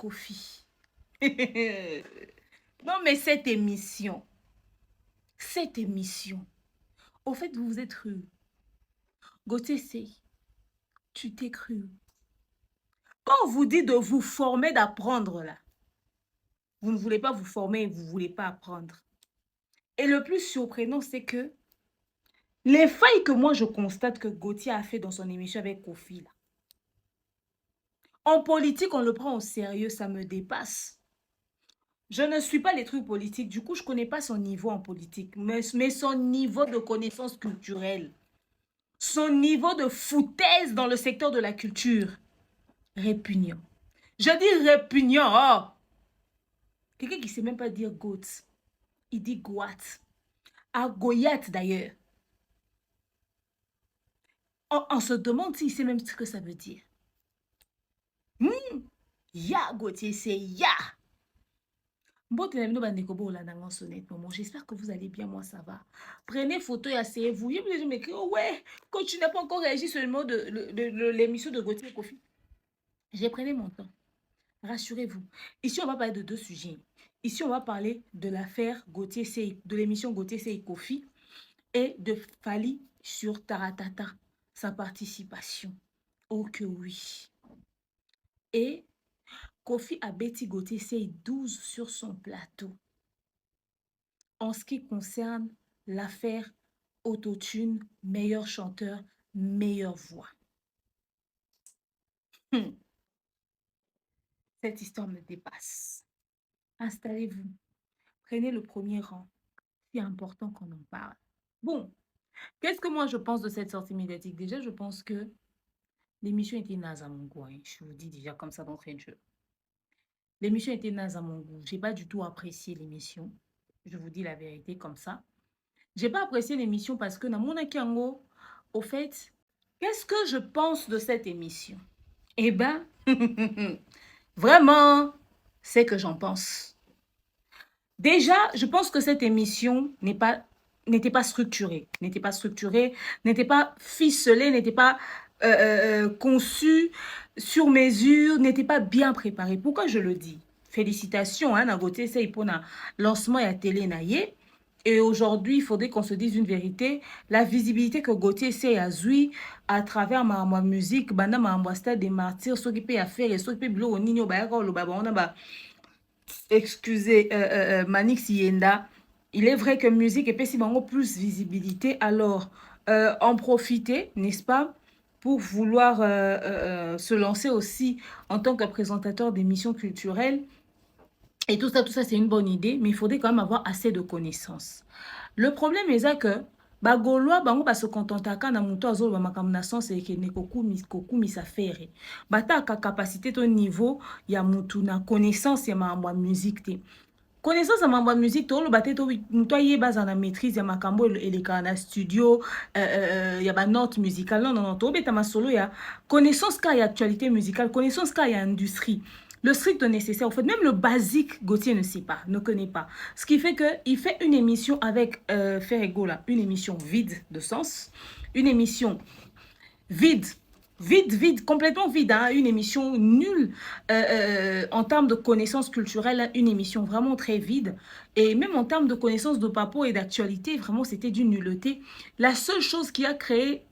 Kofi. Non, mais cette émission, au fait, vous vous êtes cru. Gauthier Sey, tu t'es cru. Quand on vous dit de vous former, d'apprendre là, vous ne voulez pas vous former, vous ne voulez pas apprendre. Et le plus surprenant, c'est que les failles que moi je constate que Gauthier a fait dans son émission avec Kofi, là, en politique, on le prend au sérieux, ça me dépasse. Je ne suis pas les trucs politiques, du coup, je ne connais pas son niveau en politique, mais son niveau de connaissance culturelle, son niveau de foutaise dans le secteur de la culture, répugnant. Je dis répugnant, oh! Quelqu'un qui ne sait même pas dire goat, il dit goat. À Goyat d'ailleurs. On se demande s'il sait même ce que ça veut dire. Ya, Gauthier, c'est ya. J'espère que vous allez bien, moi ça va. Prenez photo et asseyez-vous. Je m'écris, oh ouais, quand tu n'as pas encore réagi sur le mot de l'émission de Gauthier Kofi. J'ai pris mon temps. Rassurez-vous. Ici, on va parler de deux sujets. Ici, on va parler de l'affaire Gauthier Sey, de l'émission Gauthier Sey Kofi et de Fally sur Taratata, sa participation. Oh que oui. Et Kofi a Betty Gauthier Sey 12 sur son plateau. En ce qui concerne l'affaire autotune, meilleur chanteur, meilleure voix. Cette histoire me dépasse. Installez-vous. Prenez le premier rang. C'est important qu'on en parle. Bon, qu'est-ce que moi je pense de cette sortie médiatique? Déjà, je pense que l'émission était naze à mon goût. Je vous dis déjà comme ça d'entrée de jeu. L'émission était naze à mon goût. Je n'ai pas du tout apprécié l'émission. Je vous dis la vérité comme ça. Je n'ai pas apprécié l'émission parce que dans mon akango, au fait, qu'est-ce que je pense de cette émission? Eh ben, vraiment, c'est que j'en pense. Déjà, je pense que cette émission n'était pas structurée, n'était pas ficelée, n'était pas conçue sur mesure, n'était pas bien préparée. Pourquoi je le dis? Félicitations, hein, Nagoté, c'est pour le lancement à télé naïe. Et aujourd'hui, il faudrait qu'on se dise une vérité. La visibilité que Gauthier Sey a zoui à travers ma musique, banda ma stade des martyrs, ce qui peut faire, ce qui peut bloquer au nino, excusez, Manix Yenda. Il est vrai que musique et si bango plus visibilité, alors en profiter, n'est-ce pas, pour vouloir se lancer aussi en tant que présentateur d'émissions culturelles. Et tout ça, c'est une bonne idée, mais il faudrait quand même avoir assez de connaissances. Le problème est que bagolwa bango ba se contenta na muto azolo ba makamna sens et que ne koku misafere. Bata ka capacité au niveau ya mutu na connaissance ya ma musique te. Connaissance ya ma musique to lo baté to muto ye baza na maîtrise ya makambo eleka na studio ya ba note musicale. Non, to beta ma solo ya connaissance ka ya actualité musicale, connaissance ka ya industrie. Le strict nécessaire, en fait, même le basique, Gauthier ne sait pas, ne connaît pas. Ce qui fait qu'il fait une émission avec Ferrego, là, une émission vide de sens, une émission vide, complètement vide, hein, une émission nulle en termes de connaissances culturelles, une émission vraiment très vide. Et même en termes de connaissances de papo et d'actualité, vraiment, c'était d'une nulleté. La seule chose qui a créé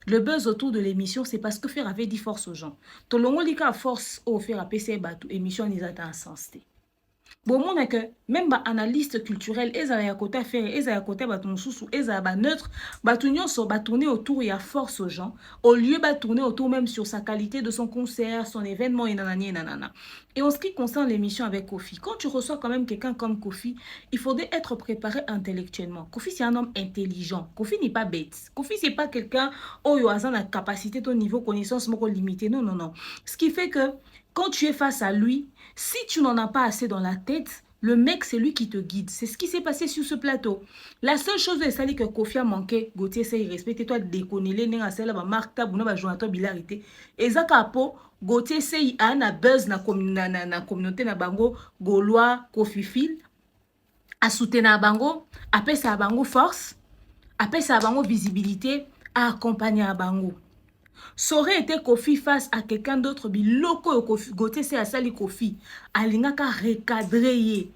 le buzz autour de l'émission, c'est parce que Fer avait dit force aux gens. Tout le monde dit qu'à force au Fer à PC, l'émission n'est pas insensée. Bon, mon que même ba analyste culturel, ezala ya côté faire, ezala ya côté ba tonsusu, ezala ba neutre, ba nyonso ba tourner autour et à force aux gens, au lieu ba tourner autour même sur sa qualité de son concert, son événement et nanani et nanana. Et en ce qui concerne l'émission avec Kofi, quand tu reçois quand même quelqu'un comme Kofi, il faudrait être préparé intellectuellement. Kofi c'est un homme intelligent. Kofi n'est pas bête. Kofi c'est pas quelqu'un oh yo a la capacité ton niveau connaissance moko limité. Non. Ce qui fait que quand tu es face à lui, si tu n'en as pas assez dans la tête, le mec, c'est lui qui te guide. C'est ce qui s'est passé sur ce plateau. La seule chose, c'est que Kofi a manqué. Gauthier, c'est respecté. Toi, déconner. Les nègres, c'est là, marque ta bouna, joint bilarité. Et ça, capo, Gauthier, c'est un buzz na communauté na bango, Gaulois, Kofi Fil. A soutenir na bango, après ça bango force, après ça bango visibilité, à accompagner à bango. Ça aurait été Kofi face à quelqu'un d'autre, biloko Gauthier c'est asali Kofi. Alingaka recadrer ye.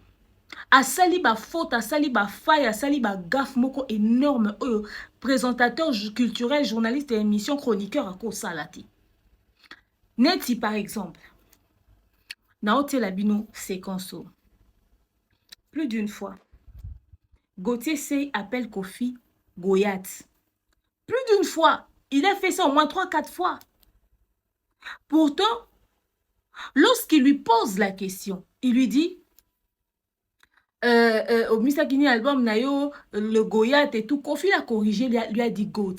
Asali ba faute, asali ba faille, asali ba gaffe moko énorme. Présentateur culturel, journaliste et émission chroniqueur à cause salati. Neti par exemple. Naote Labino séquence. Plus d'une fois. Gauthier Sey appelle Kofi Goyat. Plus d'une fois. Il a fait ça au moins 3-4 fois. Pourtant, lorsqu'il lui pose la question, il lui dit au Misakini album Nayo, le Goyat et tout, Kofi l'a corrigé, lui a dit Goat.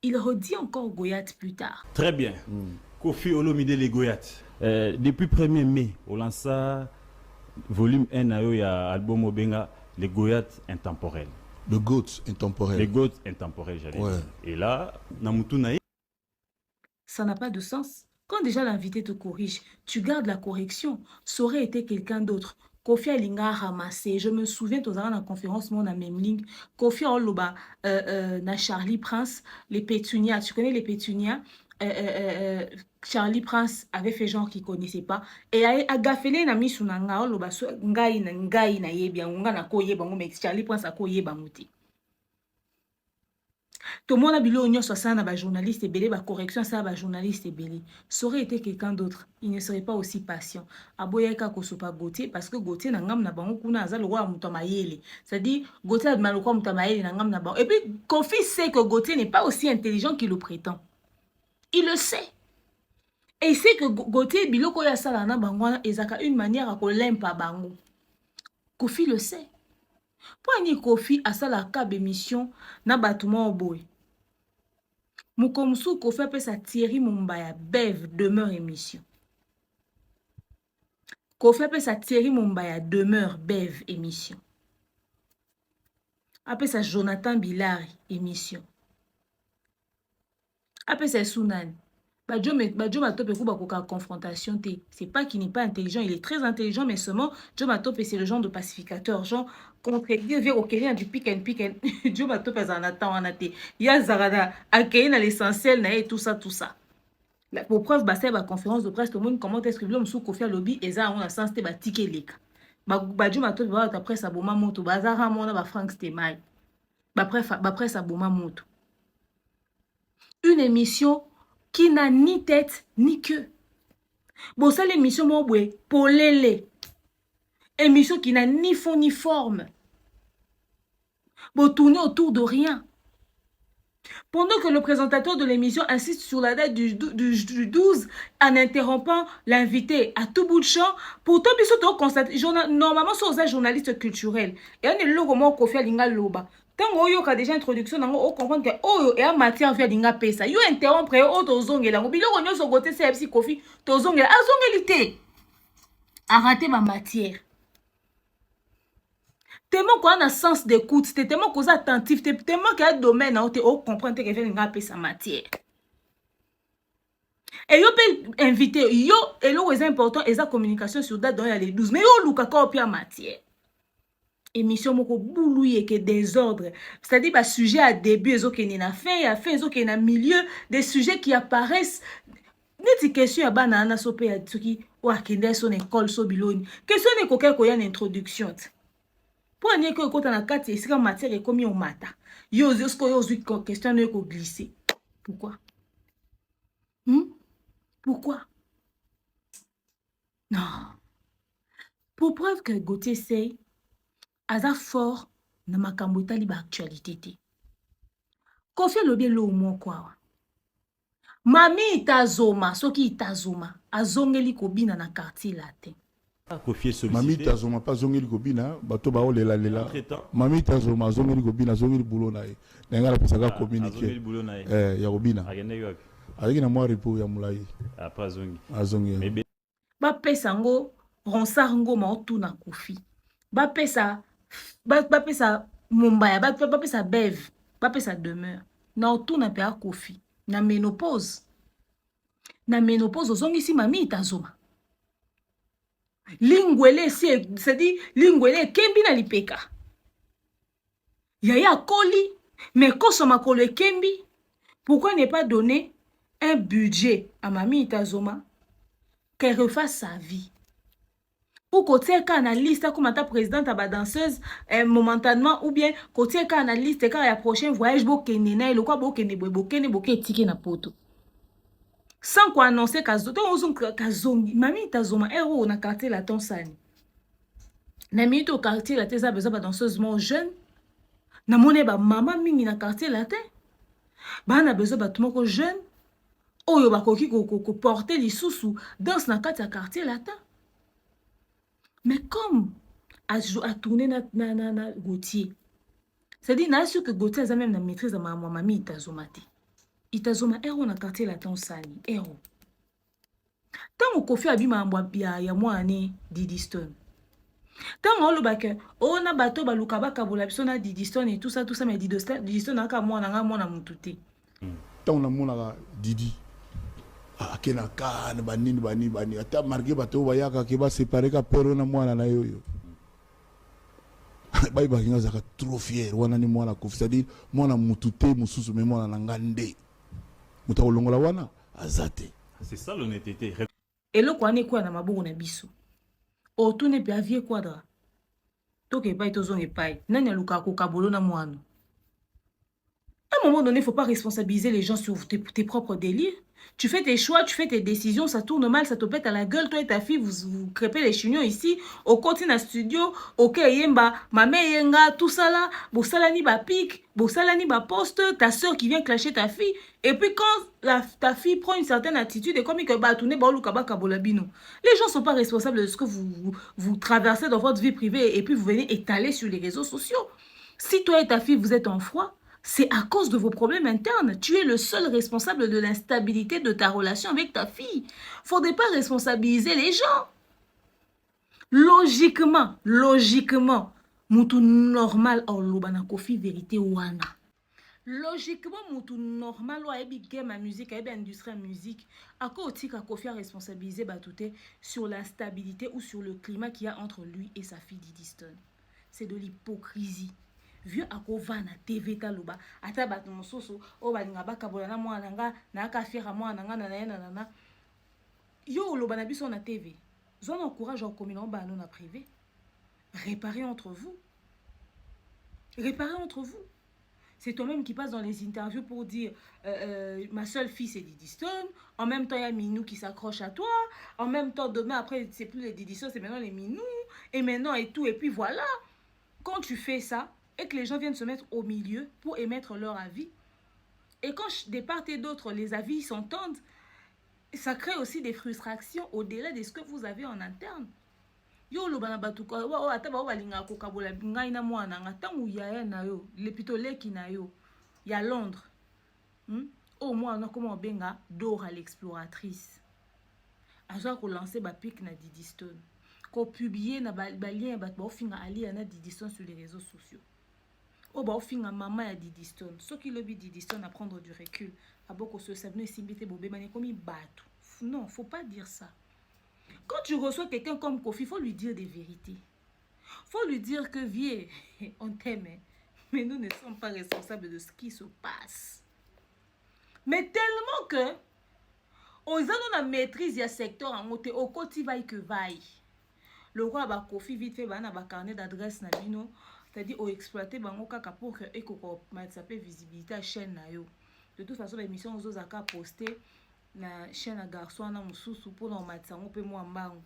Il redit encore Goyat plus tard. Très bien. Kofi Olomide les Goyat. Depuis 1er mai, on lance volume 1 Nayo, il y a album Obenga, les Goyat intemporels. Le GOAT intemporel. Les GOAT intemporels, j'allais dire. Et là, Namutunaï. Ça n'a pas de sens. Quand déjà l'invité te corrige, tu gardes la correction. Ça aurait été quelqu'un d'autre. Kofi Alinga a ramassé. Je me souviens, dans la conférence, mon même ligne. Kofi Oloba, na Charlie Prince, les pétunias. Tu connais les pétunias? Charlie Prince avait fait genre qu'il ne connaissait pas. Et a gaffelé na mis sur nanga Oloba, ngai na yebia, nga na koye bango, mais Charlie Prince a koye bangote. Tout le monde a bilo onyo soit ça na ba journaliste et belé ba correction ça ba journaliste et belé. Ça aurait été quelqu'un d'autre, il ne serait pas aussi patient. Aboyeka ko sopa Gauthier parce que Gauthier na ngam na bango kuna aza le roi muto mayele. C'est-à-dire Gauthier a mal ko muto mayele na ngam na bango. Et puis Kofi sait que Gauthier n'est pas aussi intelligent qu'il le prétend. Il le sait. Et il sait que Gauthier biloko ya sala na bango ezaka une manière à ko lempa bango. Kofi le sait. Pour ni Kofi a ça la cab émission na batuma oboy. Mukomsu Kofi appelle ça Thierry Mumbaya Bev demeure émission. Kofi appelle ça Thierry Mumbaya demeure Bev émission. Appelle ça Jonathan Bilari émission. Appelle ça Sunan. Badjo Matope Kuba confrontation. C'est pas qu'il n'est pas intelligent, il est très intelligent, mais seulement Joe Matope c'est le genre de pacificateur, genre contredire vers aucun du pick and pick and Joe Matope en attend en athée. Ya Zarada accueillir dans l'essentiel et tout ça. Pour preuve, c'est la conférence de presse, tout le monde comment est-ce que l'homme sous Kofi à lobby et ça on a sens te ticket lek. Badjo Matope va après sa boma moto, bazara mona ba Frank Stemai. Après sa boma moto. Une émission qui n'a ni tête ni queue. Bon, ça l'émission mobwe polele. Émission qui n'a ni fond ni forme. Bon, tourner autour de rien. Pendant que le présentateur de l'émission insiste sur la date du 12 en interrompant l'invité à tout bout de champ, pourtant, normalement, c'est un journaliste culturel. Et on est le roman Kofi Alinga Loba. Tant que déjà introduction, on comprend que oh et en matière via dinga pesa. Yo interrompre o tozonge la mobile on yo côté c'est Kofi tozonge la azongelité. Arrêtez ma matière. Tellement qu'on a sens d'écoute, tellement qu'on est attentif, tellement qu'il y a un domaine où on comprend que vient dinga pesa matière. Et yo peut inviter yo et lo est important et sa communication sur date dans les 12 mais yo luka ko pia matière. Émission moko boulouye que désordre, c'est-à-dire bah sujet à début et qui n'a fin et à fin et qui n'a milieu, des sujets qui apparaissent neti question ya bana na sope ya tsuki wa kende son école so biloni question ne koka ko ya introduction pour ni ko kota na kati esika matière et komi o mata yo zosko yo zui question ne ko glisser pourquoi non pour preuve que Gauthier Sey aza fort na makambo etali ba actualité te. Kofi lobi lo mo kwa. Mami itazoma, soki itazoma, azongeli kobina na quartier la te. Kofi sollicité. Mami itazoma pas zongeli kobina, bato ba olela lela. Mami itazoma zongeli kobina, zongeli boulot na ye. Nenga la pesaka communiquer. Zongeli boulot na ye. Ya kobina. Agenda yo. Avec na moi repos ya mulai. Après zongi. Azongi. Ba pesa ngo ronsar ngo ma otuna Kofi. Ba pesa Mumbaya, ba pesa Bev, ba pesa demeure. Na otuna pe a Kofi. Na ménopause. Na ménopause ozongi si mami itazoma. Lingwele c'est-à-dire lingwele kembi na lipeka. Yaya koli, mais koso makolo kembi. Pourquoi ne pas donner un budget à Mami Itazoma, qu'elle refasse sa vie. Ou côté analyste comme ta présidente à danseuse momentanément ou bien côté analyste car il y a prochain voyage bokene na le quoi bokene boke tiki na poto sans quoi annoncer kazoto ozon kazongi Mami Itazoma héros na quartier la tonsani na minute au quartier la tesa besoin ba danseuse mon jeune na mone ba maman mingi na quartier la te ba na besoin ba tumoko jeune oyo ba koki ko porter lisusu danse na kati ya quartier la te. Mais comme à tourner na Gauthier, c'est-à-dire na sûr que Gauthier a même la maîtrise de ma mamie Itazoma te. Itazoma héros na quartier la tonsani héros. Tant Kofi abima mbwa ya mwane Didi Stone. Tant on le bake on a bateau baluka baka bola biso na Didi Stone et tout ça mais Didi Stone aka mwana nga mwana mututé. Tant on a mona Didi akena kan banini ata marqué bateau bayaka ke ba séparer ka pero na mwana na yoyo. Bai bakinga zaka trop fier wana ni mwana Kofi, c'est-à-dire mwana mututé mususu me mwana na ngande. Muta olongola wana azate. C'est ça l'honnêteté. Et le quoi ne quoi na maboko na biso. Otune pe avie quadra. Toke pai tozonge pai. Nani aluka ko kabolo na mwana. À un moment donné, il ne faut pas responsabiliser les gens sur tes propres délires. Tu fais tes choix, tu fais tes décisions, ça tourne mal, ça te pète à la gueule. Toi et ta fille, vous crêpez les chignons ici, au continent studio, ok, yemba, mame yenga, tout ça là, salani ba pique, salani ba poste, ta soeur qui vient clasher ta fille. Et puis quand ta fille prend une certaine attitude, et comme il que bah tourner ba luka ba kabolabino. Les gens ne sont pas responsables de ce que vous traversez dans votre vie privée et puis vous venez étaler sur les réseaux sociaux. Si toi et ta fille, vous êtes en froid, c'est à cause de vos problèmes internes. Tu es le seul responsable de l'instabilité de ta relation avec ta fille. Faudrait pas responsabiliser les gens. Logiquement, moutou normal au lobana kofi vérité wana. Logiquement, moutou normal ou aébi game à musique, aébi industrie à musique, à quoi otika kofi a responsabilisé batouté sur la stabilité ou sur le climat qu'il y a entre lui et sa fille Didi Stone. C'est de l'hypocrisie. Vieux akova na TV taloba ata bato mososo o balinga bakabola na mwana nga na akafira mwana nga na na yo loba na biso na TV zona encourage au commun ba na privé. Réparez entre vous. C'est toi-même qui passe dans les interviews pour dire ma seule fille c'est Didi Stone. En même temps il y a Minou qui s'accroche à toi. En même temps demain après c'est plus les Didi Stone, c'est maintenant les Minou et maintenant et tout et puis voilà. Quand tu fais ça et que les gens viennent se mettre au milieu pour émettre leur avis. Et quand de part et d'autre, les avis s'entendent, ça crée aussi des frustrations au-delà de ce que vous avez en interne. Yo lo bana batuka wa ataba balinga ko kabola ngai na mwana nga tangu ya na yo le pitole ki na yo ya Londres. Au moins on comment benga Dora l'exploratrice. Azo ko lancer ba pic na Didi Stone. Ko publier na ba lien ba finga ali na Didi Stone sur les réseaux sociaux. Oh bah au fin maman ya Didi Stone. Ce qui le dit Didi Stone à prendre du recul. À beaucoup se savent si bête bobé mané comme il batte. Non, faut pas dire ça. Quand tu reçois quelqu'un comme Kofi, faut lui dire des vérités. Faut lui dire que vieux, on t'aime, mais nous ne sommes pas responsables de ce qui se passe. Mais tellement que on a maîtrise ya secteur en moté au côté vaille que vaille. Le roi ba Kofi vite fait ba na ba carnet d'adresse na bino. C'est-à-dire au exploiter bango kaka pour que eko matsape visibilité à chaîne na yo. De toute façon l'émission aux zaka poster na chaîne à garçon na mususu pour na matsango pe moi mbango.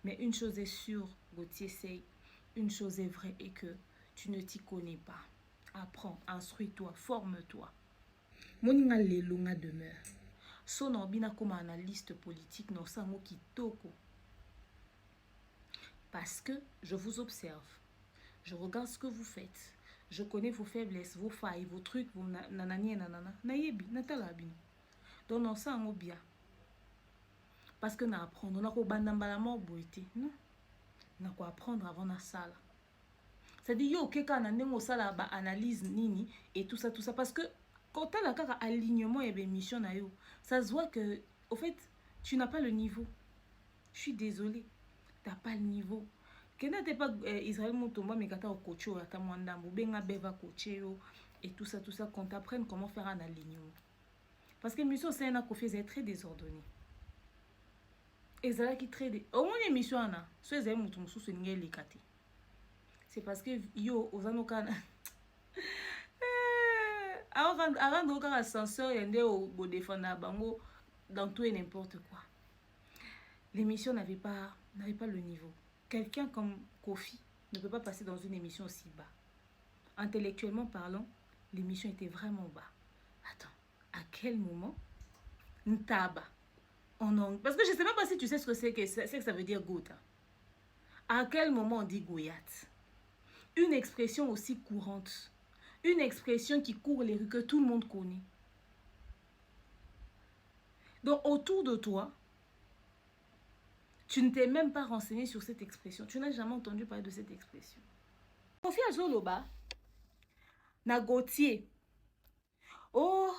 Mais une chose est sûre, Gauthier Sey, une chose est vraie et que tu ne t'y connais pas. Apprends, instruis-toi, forme-toi. Moninga lelo nga demeure. Son obina comme analyste politique no sango kitoko. Parce que je vous observe. Je regarde ce que vous faites. Je connais vos faiblesses, vos failles, vos trucs, vos nanani nanana. Nayebi, natalabi. Donc on sent bien. Parce que na apprendre, on a quoi bandambala morboité, non? On a quoi apprendre avant la salle. C'est-à-dire yo keka na nengo sala ba analyse nini et tout ça parce que quand tu as la carte alignement et mission na yo, ça se voit que au fait, tu n'as pas le niveau. Je suis désolée. Tu n'as pas le niveau. Que n'était pas Israël Moutomba mais kata coacho ata mwandambo benga beva coaché et tout ça qu'on t'apprenne comment faire un alignement. Parce que l'émission, c'est un Kofi très désordonné. Et c'est là qui très... Au moins, l'émission, c'est parce que yo, aux anokan... Avant de faire ascenseur, il y a au défendre bango dans tout et n'importe quoi. L'émission n'avait pas le niveau. Quelqu'un comme Kofi ne peut pas passer dans une émission aussi bas. Intellectuellement parlant, l'émission était vraiment bas. Attends, à quel moment Ntaba parce que je ne sais même pas si tu sais ce que c'est que ça veut dire goutte. À quel moment on dit Goyat? Une expression aussi courante. Une expression qui court les rues que tout le monde connaît. Donc autour de toi, tu ne t'es même pas renseigné sur cette expression. Tu n'as jamais entendu parler de cette expression. Kofi Azoloba, na Gauthier. Oh,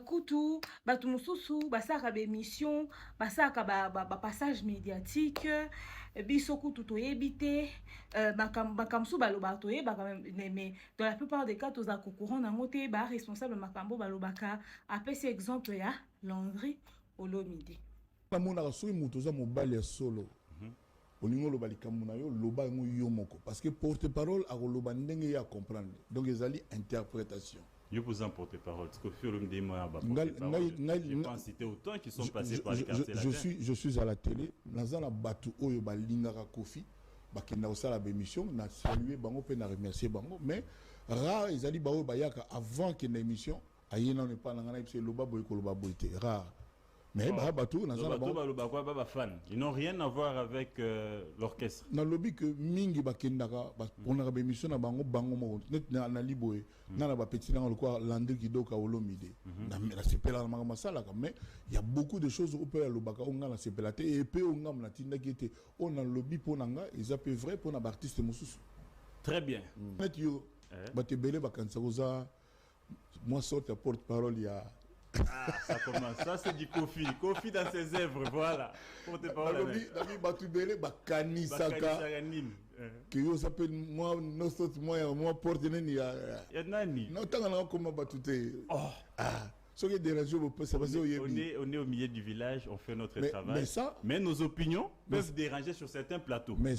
Koutou, batu mususu, basaka ba émission, basaka ba passage médiatique, biso Koutou toyebite, makamsu baloba toyeba mais dans la plupart des cas toza kokourant nangote ba responsable makambo balobaka apesi exemple ya Landry Olomide. Na mona soki mutu za mobali ya solo. Olingo loba likambo na yo loba ngo yo moko parce que porte-parole a loba ndenge ya comprendre. Donc ezali interprétation. Je vous en porte-parole. Ce que fait le je pense citer autant qui sont passés par les quartiers latins. Je suis à la télé. Dans la batu oyo balingaka Kofi, bakenda osala ba émission, na saluer bango pe na remercier bango, mais rare ezali ba oyo bayaka avant que na émission, ayena ne pas ngana ipse loba boy ko loba boyte rare. Mais ils n'ont rien à voir avec l'orchestre. Dans le lobby que mingi bakendaka pour na ba émission na bango mo net na liboé na ba petit na quoi Landry Kidoka Olomide na sepela na masala mais il y a beaucoup de choses au peut lobaka onga na sepelate et pe onga na tinda qui était on a lobby pour nanga ils appellent vrai pour na artiste mususu. Très bien. Net yo batebele bakansa koza moi sorte porte-parole il y a ah, ça commence. Ça, c'est du Kofi. Kofi dans ses œuvres, voilà. Pour te parler. Dabi batubele bakani saka. Que yo s'appelle moi porte neni ya. Ya nani? Non tanga na comment batute. Oh. Ah. Ce qui dérange ça passe on est au milieu du village, on fait notre travail. Mais nos opinions peuvent déranger sur certains plateaux. Mais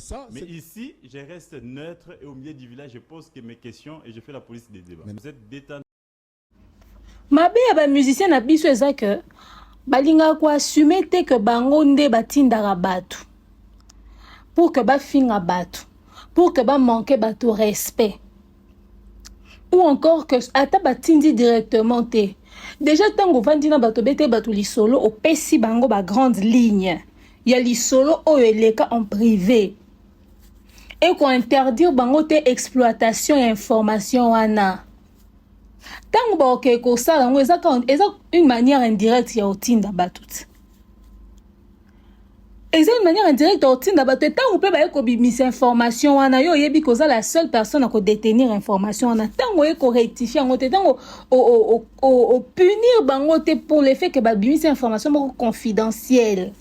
ici, je reste neutre et au milieu du village, je pose mes questions et je fais la police des débats. Vous êtes détendu. Mabe ya ba musicien na biso eza que balinga ko assumer te que bango nde batindaka batu pour que ba finga batu pour que ba manquer batu respect ou encore que ata batindi directement te déjà tango vandi na batu bete batu lisolo opesi bango ba grande ligne ya lisolo oyo eleka en privé et ko interdire bango te exploitation et information wana. Tant que ko sala ngo eza une manière indirecte ya otinda batut. Eza une manière indirecte ya otinda batut tant pe ba ko bimisa information wana yo yebi ko za la seule personne à ko détenir information wana tant ko rectifier ngo te tant o punir bango te pour le fait que ba bimisa information moko confidentielle.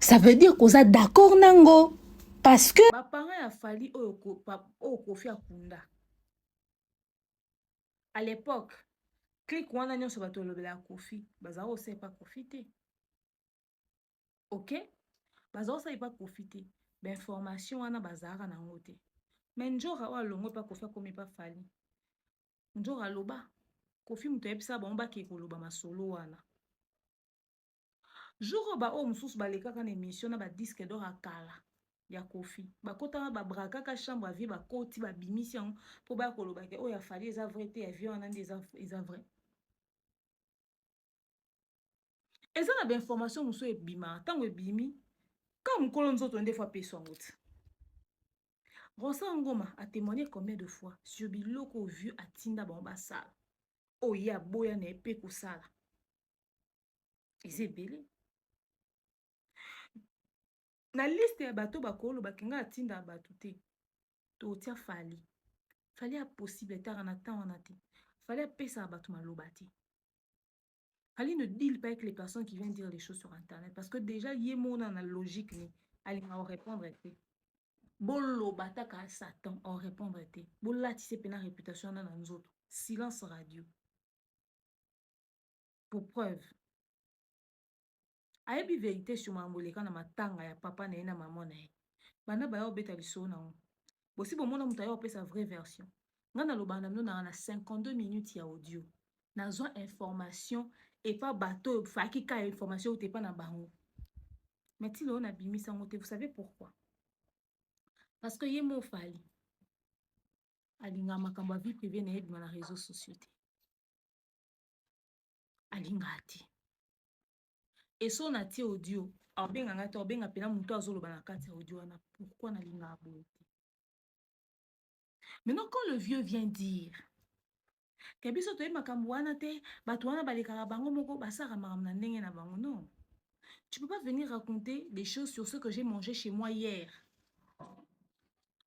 Ça veut dire ko za d'accord nango parce que ba parents a fallu o Kofi akunda. À l'époque, clique wana nyonso bato lobela Kofi, bazaro sait pas profiter. OK? Bazaro sait pas profiter. Ben information wana bazara na ngote. Mais njora wa longo pa Kofi komi pa fali. Njora loba Kofi muto yebisa ba mba ke koloba masolo wana. Jour ba o mususu baleka na émission na ba disque d'or akala. Ya Kofi bakota ba braka ka chambre à vie ba koti ba bimisi en pour ba koloba ke o ya fali eza vrai te ya vie wana eza vrai eza na ba information muso e bima tango e bimi comme kolo nzoto nde fois peso ngoti Rosa Ngoma a témoigné combien de fois sur biloko vu atinda ba sala o ya boya na epe ko sala ezebele na liste ya bato bakolo bakenga atinda bato te to tia fali a possible tara na temps wana te fallait pesa bato maloba te fallait ne deal pas avec les personnes qui viennent dire les choses sur internet parce que déjà yemona na logique ni alinga o répondre te boloba taka Satan o répondre te bolati se pena réputation na nzoto silence radio pour preuve. Ayebi vérité sur mamboleka na matanga ya papa na ye na maman na ye. Bana ba yo beta liso na on. Bosi bomona muta yo sa vraie version. Nga na loba na mno na 52 minutes ya audio. Nazwa information et pas bateau faki ka information ou te pas na bango. Mais ti lo na bimisa ngote, vous savez pourquoi? Parce que ye mo fali. Alinga makambo vie privée na ye na réseaux sociaux. Alinga ati. Et son ati audio, abenga ngata obenga pena muto azoloba na kati audio na pourquoi na linga abote. Maintenant quand le vieux vient dire que biso to makambo wana te bato wana balekaka bango moko basaka makambo na ndenge na bango, non. Tu peux pas venir raconter des choses sur ce que j'ai mangé chez moi hier.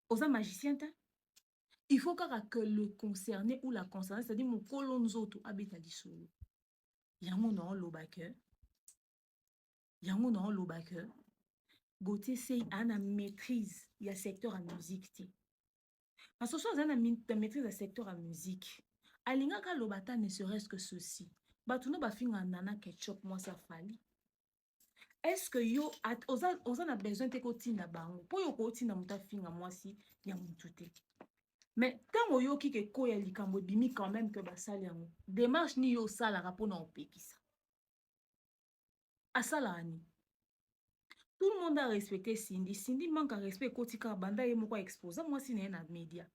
Osa magicien ta. Il faut que le concerné ou la concernée, c'est-à-dire mon colonzoto habite à Dissolo. Yango non lobake. Yango non lobake. Gauthier sey ana maîtrise il y a secteur en musique. Parce que soit ana maîtrise le secteur en musique. Alinga ka lobata ne serait-ce que ceci. Batuno ba finga nana ketchup moi ça fali. Est-ce que yo oza na besoin te ko tinda bango? Po yo ko tinda muta finga moi si ya mutute. Mais tant yo ki ke ko ya likambo bimi quand même que basali yango. Démarche ni yo sala rapona opekisa. Asala ani. Tout le monde a respecté Cindy. Cindy manque à respect kotika banda ye moko exposa moi si na média.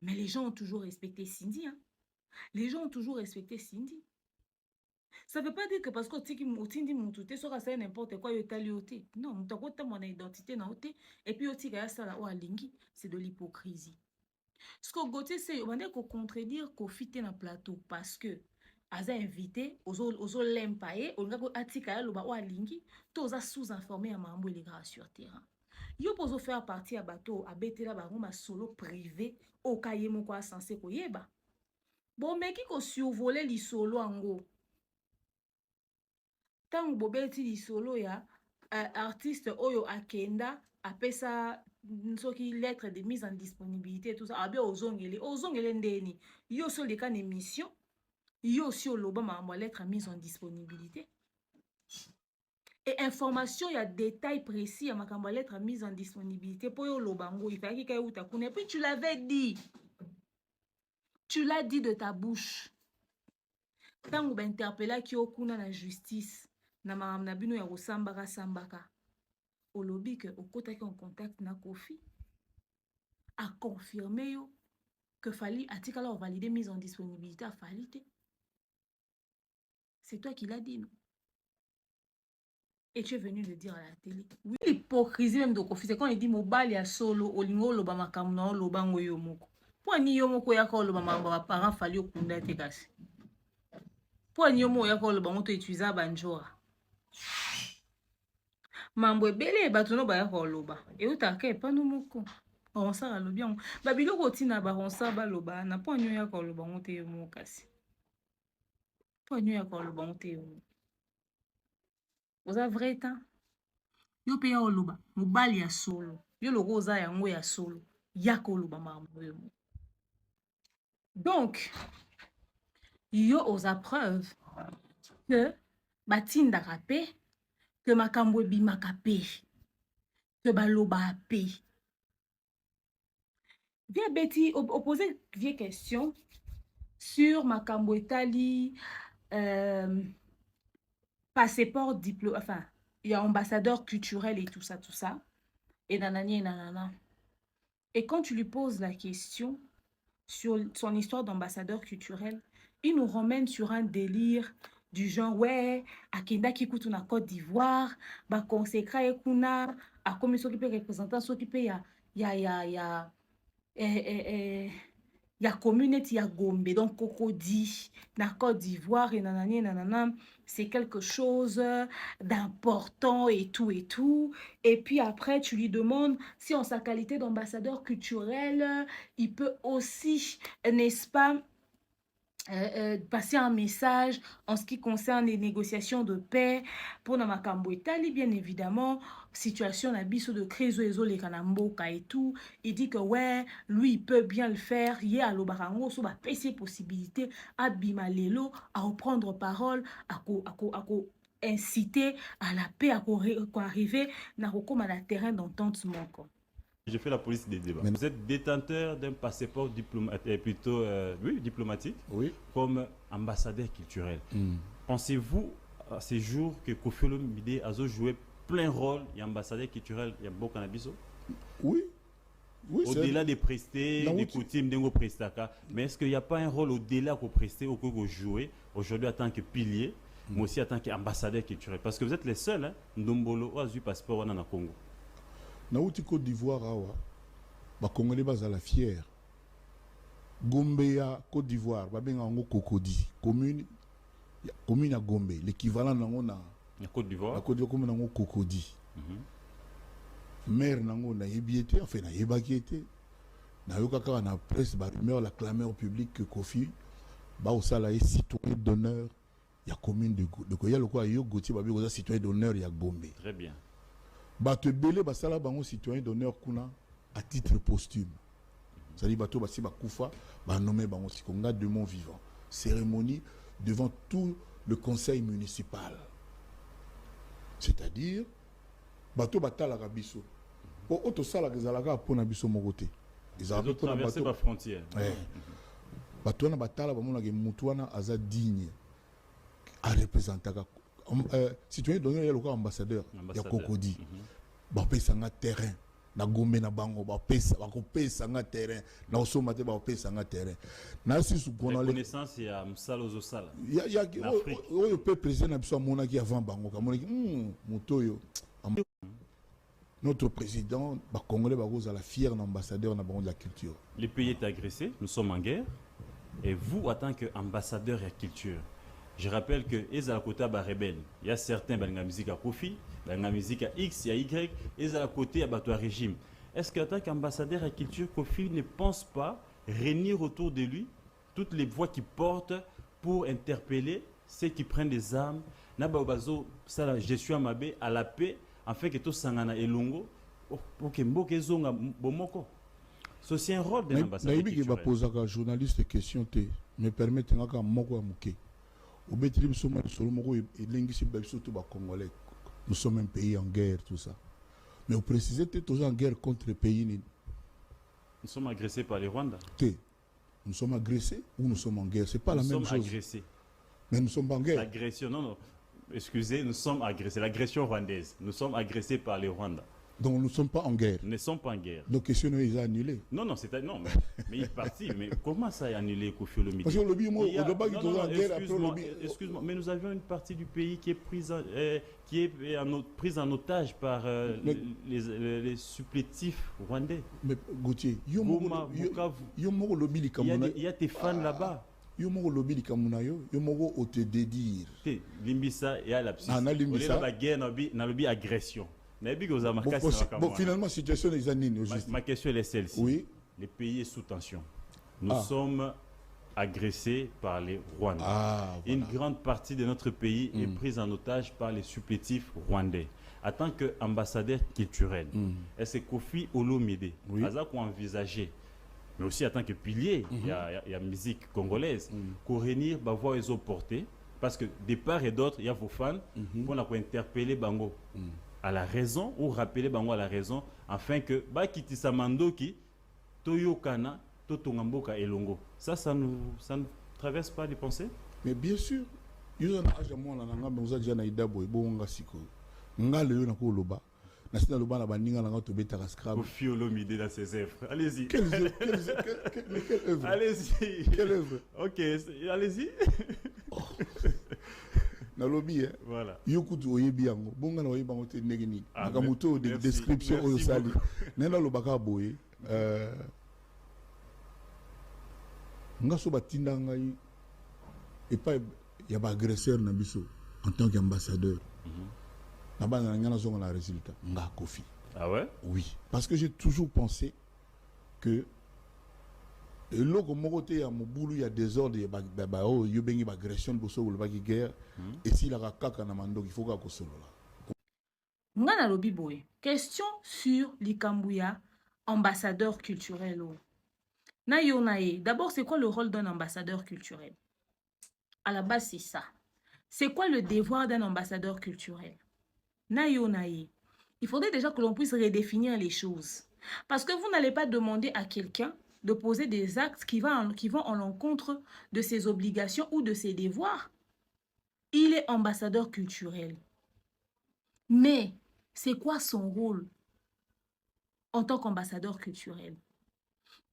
Mais les gens ont toujours respecté Cindy hein. Les gens ont toujours respecté Cindy. Ça veut pas dire que parce que tiki mutindi mutute sera ça n'importe quoi yo talioté. Non, mutakota mon identité na oté et puis otika ya sala o alingi, c'est de l'hypocrisie. Ce que Gauthier c'est on va contredire qu'on fit na plateau parce que aza invité ozo lempaye on nga atika ya loba o alingi to oza sous-informé ya mambo les gars sur terrain. Yo pozo faire partie à bateau à betela ba ngoma solo privé o kaye moko a censé ko yeba. Bon meki ko survoler li solo ango. Tant bobeti li solo ya artiste oyo akenda apesa soki lettre de mise en disponibilité tout ça abe ozongele ndeni yo so le kan émission yo si oloba ma lettre mise en disponibilité et information il y a détail précis à ma lettre mise en disponibilité pour yo lobango il fallait que uta kuna puis tu l'avais dit, tu l'as dit de ta bouche tant ou interpella ki okuna na justice na maam na bino ya kosambaka sambaka olobi que okotaki en contact na Kofi a confirmé yo que fallait atikala on valider mise en disponibilité à falité. C'est toi qui l'as dit non? Et tu es venu le dire à la télé. Oui, l'hypocrisie même de Kofi c'est quand il dit mobali ya solo olingo loba makamu na loba ngoyo moko. Po ni yo moko ya ko loba mamba parents fallait okunda te kasi. Po ni yo moko ya ko loba ngoto utiliser banjora. Mambo ebele bato no baya koloba e utaka epano moko onsala lobi yango babiloko tina ba onsa baloba na po nyo ya koloba ngote yo mo kasi po nyo ya koloba ngote yo oza vrai ta yo pe ya koloba mobali ya solo yo loko oza yango ya solo ya koloba mambo yo mo donc yo oza preuve que batindaka pe que makambo ebimaka pe que baloba pe. Bien Betty opposer vieille question sur makambo etali passeport diplôme, enfin il y a ambassadeur culturel et tout ça et nanani et nanana. Et quand tu lui poses la question sur son histoire d'ambassadeur culturel, il nous ramène sur un délire du genre ouais akenda kikutu na Côte d'Ivoire ba consécra ekuna a comme ceux qui peut représenter ceux qui peut ya communauté ya Gombe donc Cocody na Côte d'Ivoire et nanani nanana c'est quelque chose d'important et tout et puis après tu lui demandes si en sa qualité d'ambassadeur culturel il peut aussi n'est-ce pas passer un message en ce qui concerne les négociations de paix pour na makambo etali, bien évidemment situation na biso de crise ezoleka na mboka et tout. Il dit que ouais, lui il peut bien le faire, ye alobaka ngo so bapesi possibilité abima lelo à reprendre parole, à inciter à la paix, à arriver na kokoma na terrain d'entente moko. Je fais la police des débats. Vous êtes détenteur d'un passeport diplomatique, oui, comme ambassadeur culturel. Pensez-vous à ces jours que Koffi Olomide a joué plein rôle d'ambassadeur culturel et beaucoup cannabis? Oui. Oui, au-delà des prestés, des coutumes, des prestaka, mais est-ce qu'il n'y a pas un rôle au-delà qu'on prestait ou qu'on jouait aujourd'hui en tant que pilier, mais aussi en tant qu'ambassadeur culturel? Parce que vous êtes les seuls, hein, Ndombolo a eu passeport en Congo. Dans Côte d'Ivoire, les Congolais sont fiers. Gombe ya Côte d'Ivoire, ils Cocody, commune à Gombe, l'équivalent na Côte d'Ivoire. La Côte d'Ivoire comme Cocody. Maire nango na yebiete, enfin na yebakiete. Na yokaka na presse ba rumeur la clameur publique que Koffi ba osala est citoyen d'honneur ya commune de Koya le quoi yo Gauthier ba bi citoyen d'honneur ya Gombe. Très bien. Bato belé basala bango citoyen d'honneur kuna à titre posthume. C'est-à-dire bato basi bakufa ba nommé bango sikonga de mon vivant. Cérémonie devant tout le conseil municipal. C'est-à-dire bato batala biso. Pour auto sala kezalaka pona biso mokote. Ils ont traversé la frontière. Bato na batala bamona ke mutu wana aza digne à représenter citoyen d'honneur le ambassadeur ya Cocody. Ba pesa nga terrain na Gombe na bango ba pesa ba ko pesa nga terrain na osoma te ba pesa nga terrain na sisu kona la connaissance ya msalo zo sala ya o peut président na biso mona ki avant bango ka mona ki mutoyo notre président ba congolais ba goza la fier ambassadeur na bango de la culture. Le pays est agressé, nous sommes en guerre, et vous en tant qu'ambassadeur de la culture, je rappelle que Ezala côté ba rebelle, il y a certains ba musique à Koffi, ba musique à X, il y a Y, Ezala côté à bateau régime. Est-ce qu'en tant qu'ambassadeur de la culture, Koffi ne pense pas réunir autour de lui toutes les voix qui portent pour interpeller ceux qui prennent des armes, na ba bazo ça je suis à Mabé à la paix, afin que tout sangana elongo pour que mboke zonga bomoko. C'est un rôle de l'ambassadeur culturel. Naïbi qui va poser à journaliste question te me permettre ngaka moko amuke. Au Bétri, nous sommes nous sommes un pays en guerre, tout ça. Mais vous précisez que nous sommes en guerre contre le pays. Nous sommes agressés par les Rwandais. Nous sommes agressés ou nous sommes en guerre? Ce n'est pas la même chose. Nous sommes agressés. Mais nous sommes en guerre. L'agression, non. Excusez, nous sommes agressés. L'agression rwandaise. Nous sommes agressés par les Rwandais. Donc nous ne sommes pas en guerre. Nous ne sommes pas en guerre. Donc question est annulée. Non, non, mais il est parti. Mais comment ça est annulé, Koffi Olomide? Parce que le bimo, en guerre. Excuse-moi, mais nous avions une partie du pays qui est prise en otage par les supplétifs rwandais. Mais Gauthier, il y a tes fans là-bas. Yo mo lobby likamuna yo mo o te dédire. Limbisa et à la psy. La guerre na lobby agression. Bon, finalement, situation des années. Ma question est celle-ci. Oui. Les pays est sous tension. Nous sommes agressés par les Rwandais. Voilà. Une grande partie de notre pays est prise en otage par les supplétifs rwandais. En tant qu'ambassadeur culturel, est-ce que Koffi Olomide a envisagé, mais aussi en tant que pilier, il y a la musique congolaise, qu'on réunir, voix les porter, parce que de part et d'autre, il y a vos fans pour interpeller Bango à la raison ou rappeler Bango à la raison, afin que Bakiti Mandoki, Toyokana, Totongamboka et Longo. Ça ne traverse pas les pensées? Mais bien sûr, il y a un âge de moi, nous avons dit Koffi Olomide dans ses œuvres. Allez-y. Quelle œuvre? Allez-y. Quelle œuvre? Ok, allez-y. Na lobby voilà. Yokutu oyebi yango. Bonga na oyebi yango te ndenge nini. Nakamuto de description oyo sali. Nena lobaka boye nga so batinda ngai et pas ya ba agresseur na biso en tant qu'ambassadeur. Na bana ngana zonga na résultat nga Koffi. Ah ouais? Oui, parce que j'ai toujours pensé que Et là, comme côté à mon boulot, il y a des ordres, il y a une agression, il y a guerre. Et s'il y a caca na mando, il faut qu'on soit là. Ngana lobi boy. Question sur l'Ikambouya, ambassadeur culturel. Na yonae. D'abord, c'est quoi le rôle d'un ambassadeur culturel? À la base, c'est ça. C'est quoi le devoir d'un ambassadeur culturel? Na yonae. Il faudrait déjà que l'on puisse redéfinir les choses. Parce que vous n'allez pas demander à quelqu'un de poser des actes qui vont en l'encontre de ses obligations ou de ses devoirs. Il est ambassadeur culturel. Mais c'est quoi son rôle en tant qu'ambassadeur culturel?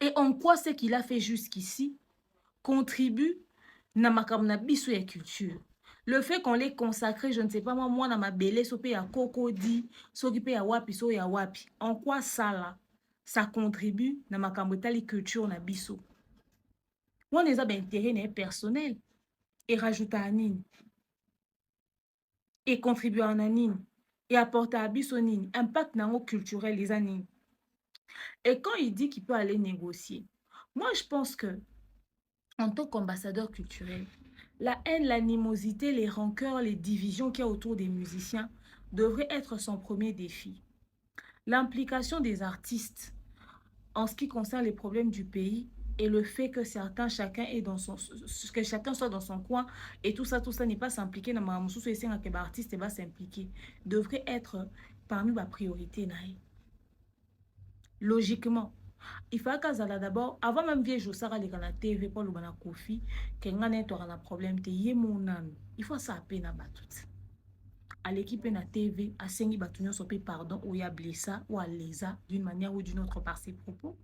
Et en quoi ce qu'il a fait jusqu'ici contribue na makamna biso ya culture? Le fait qu'on l'ait consacré, je ne sais pas moi na ma belé sope ya kokodi, soki pe ya wapi so ya wapi. En quoi ça là, ça contribue na makambo tali culture na biso? On les a intérêt personnel et rajouter à nini et contribuer à nini et apporter à biso nini, impact nango culturel les années. Et quand il dit qu'il peut aller négocier, moi je pense que en tant qu'ambassadeur culturel, la haine, l'animosité, les rancœurs, les divisions qu'il y a autour des musiciens devraient être son premier défi. L'implication des artistes en ce qui concerne les problèmes du pays et le fait que chacun soit dans son coin et tout ça n'est pas s'impliquer dans ma et que l'artiste va s'impliquer devrait être parmi ma priorité. Logiquement, il faut que d'abord, avant même vieille Jossara les la TV pour le bana Kofi, qu'un un problème te yé mon âme. Il faut ça à peine à battre. À l'équipe na TV, à Sengi Batunion sope pardon ou ya blessa ou à lesa d'une manière ou d'une autre par ses propos.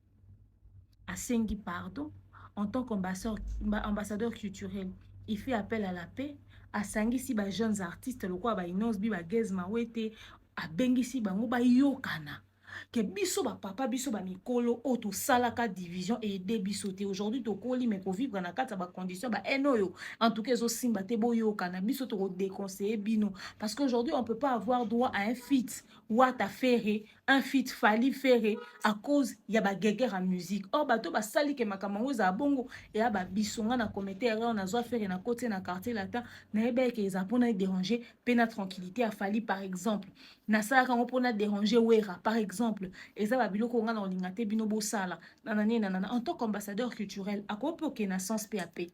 À Sengi pardon en tant qu'ambassadeur culturel, il fait appel à la paix. À Sengi si ba jeunes artistes le quoi ba inos bi ba gezma wete a bengi si bango ba yokana. Que biso ba papa biso ba mikolo auto salaka division et aider biso te aujourd'hui to koli mais pour vivre na kata ba condition ba enoyo en tout cas zo simba te boyo kana biso to déconseiller bino parce qu'aujourd'hui on peut pas avoir droit à un feat Wata Ferré un feat Fali Ferré à cause ya ba guerre en musique or bato ba sali ke makamango za bongo et ya ba biso nga na commettre erreur na zo faire na côté na quartier latin na ebe ke za pona déranger pena tranquillité a Fali par exemple na sala ka pona déranger wera par exemple. Et ça va biloko nga na olingate bino bo sala nanana en tant qu'ambassadeur culturel akopo ke na sens pe apet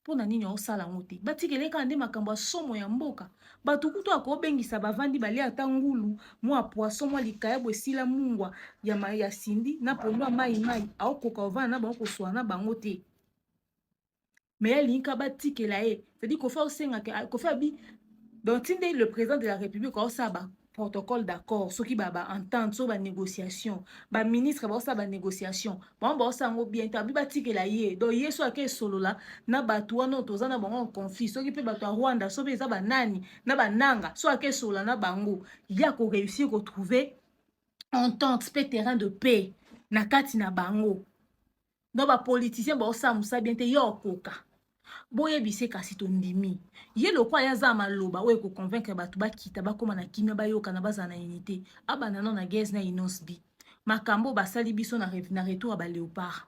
pour na nini o sala ngote batikele ka nde makambo somo ya mboka batukuto akobengisa bavandi bali atangulu mwa poisson mwa likayabo esila mungwa ya sindi na pondo mai aokoka ovana na bango koswana bango te mais alinka batikela e c'est-à-dire ko fa osenga ko fa bi donc tinde le président de la République o saba protocole d'accord ceux qui ba entente so ba négociation ba ministre ba sa ba négociation ba sango bien tabi batikela ye donc yeso ake solo la na batu wana tozana bango conflit ceux qui pe batu Rwanda so be za ba nani na ba nanga so ake solo na bango ya ko réussir ko trouver entente pe terrain de paix na kati na bango donc ba politicien ba sa musa bien te yo koka boye bise kasi tondimi ye lokwa ya za maloba we ko convaincre batu bakita bakoma na kimia bayoka na baza na unité abana non na guerre na inosbi makambo basali biso na retour ba léopard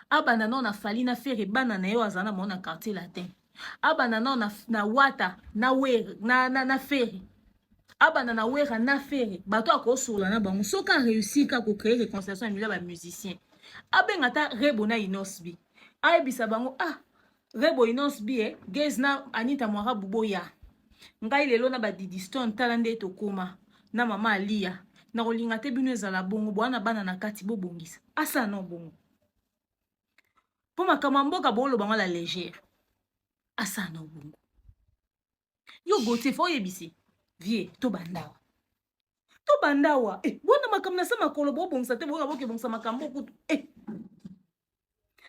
abana non na Fali na Ferré bana na yo azana mo na quartier latin abana non na Wata na wer na Ferré abana na wera na Ferré bato akosola na bango soka réussir ka ko créer réconciliation ya ba musicien abengata rebo na inosbi ayebisa bango Rebo inosbi gez na Anita Mwara Buboya ngai lelo na ba Didi Stone talande to koma na mama Alia na kolinga te bino ezala bongo bwana bana na kati bobongisa asa no bongo po makama mboka bolo bango la légère asa no bongo yo gote fo yebisi vie to bandawa bwana makam na sa makolo bobongisa te bona boke bongisa makambo kutu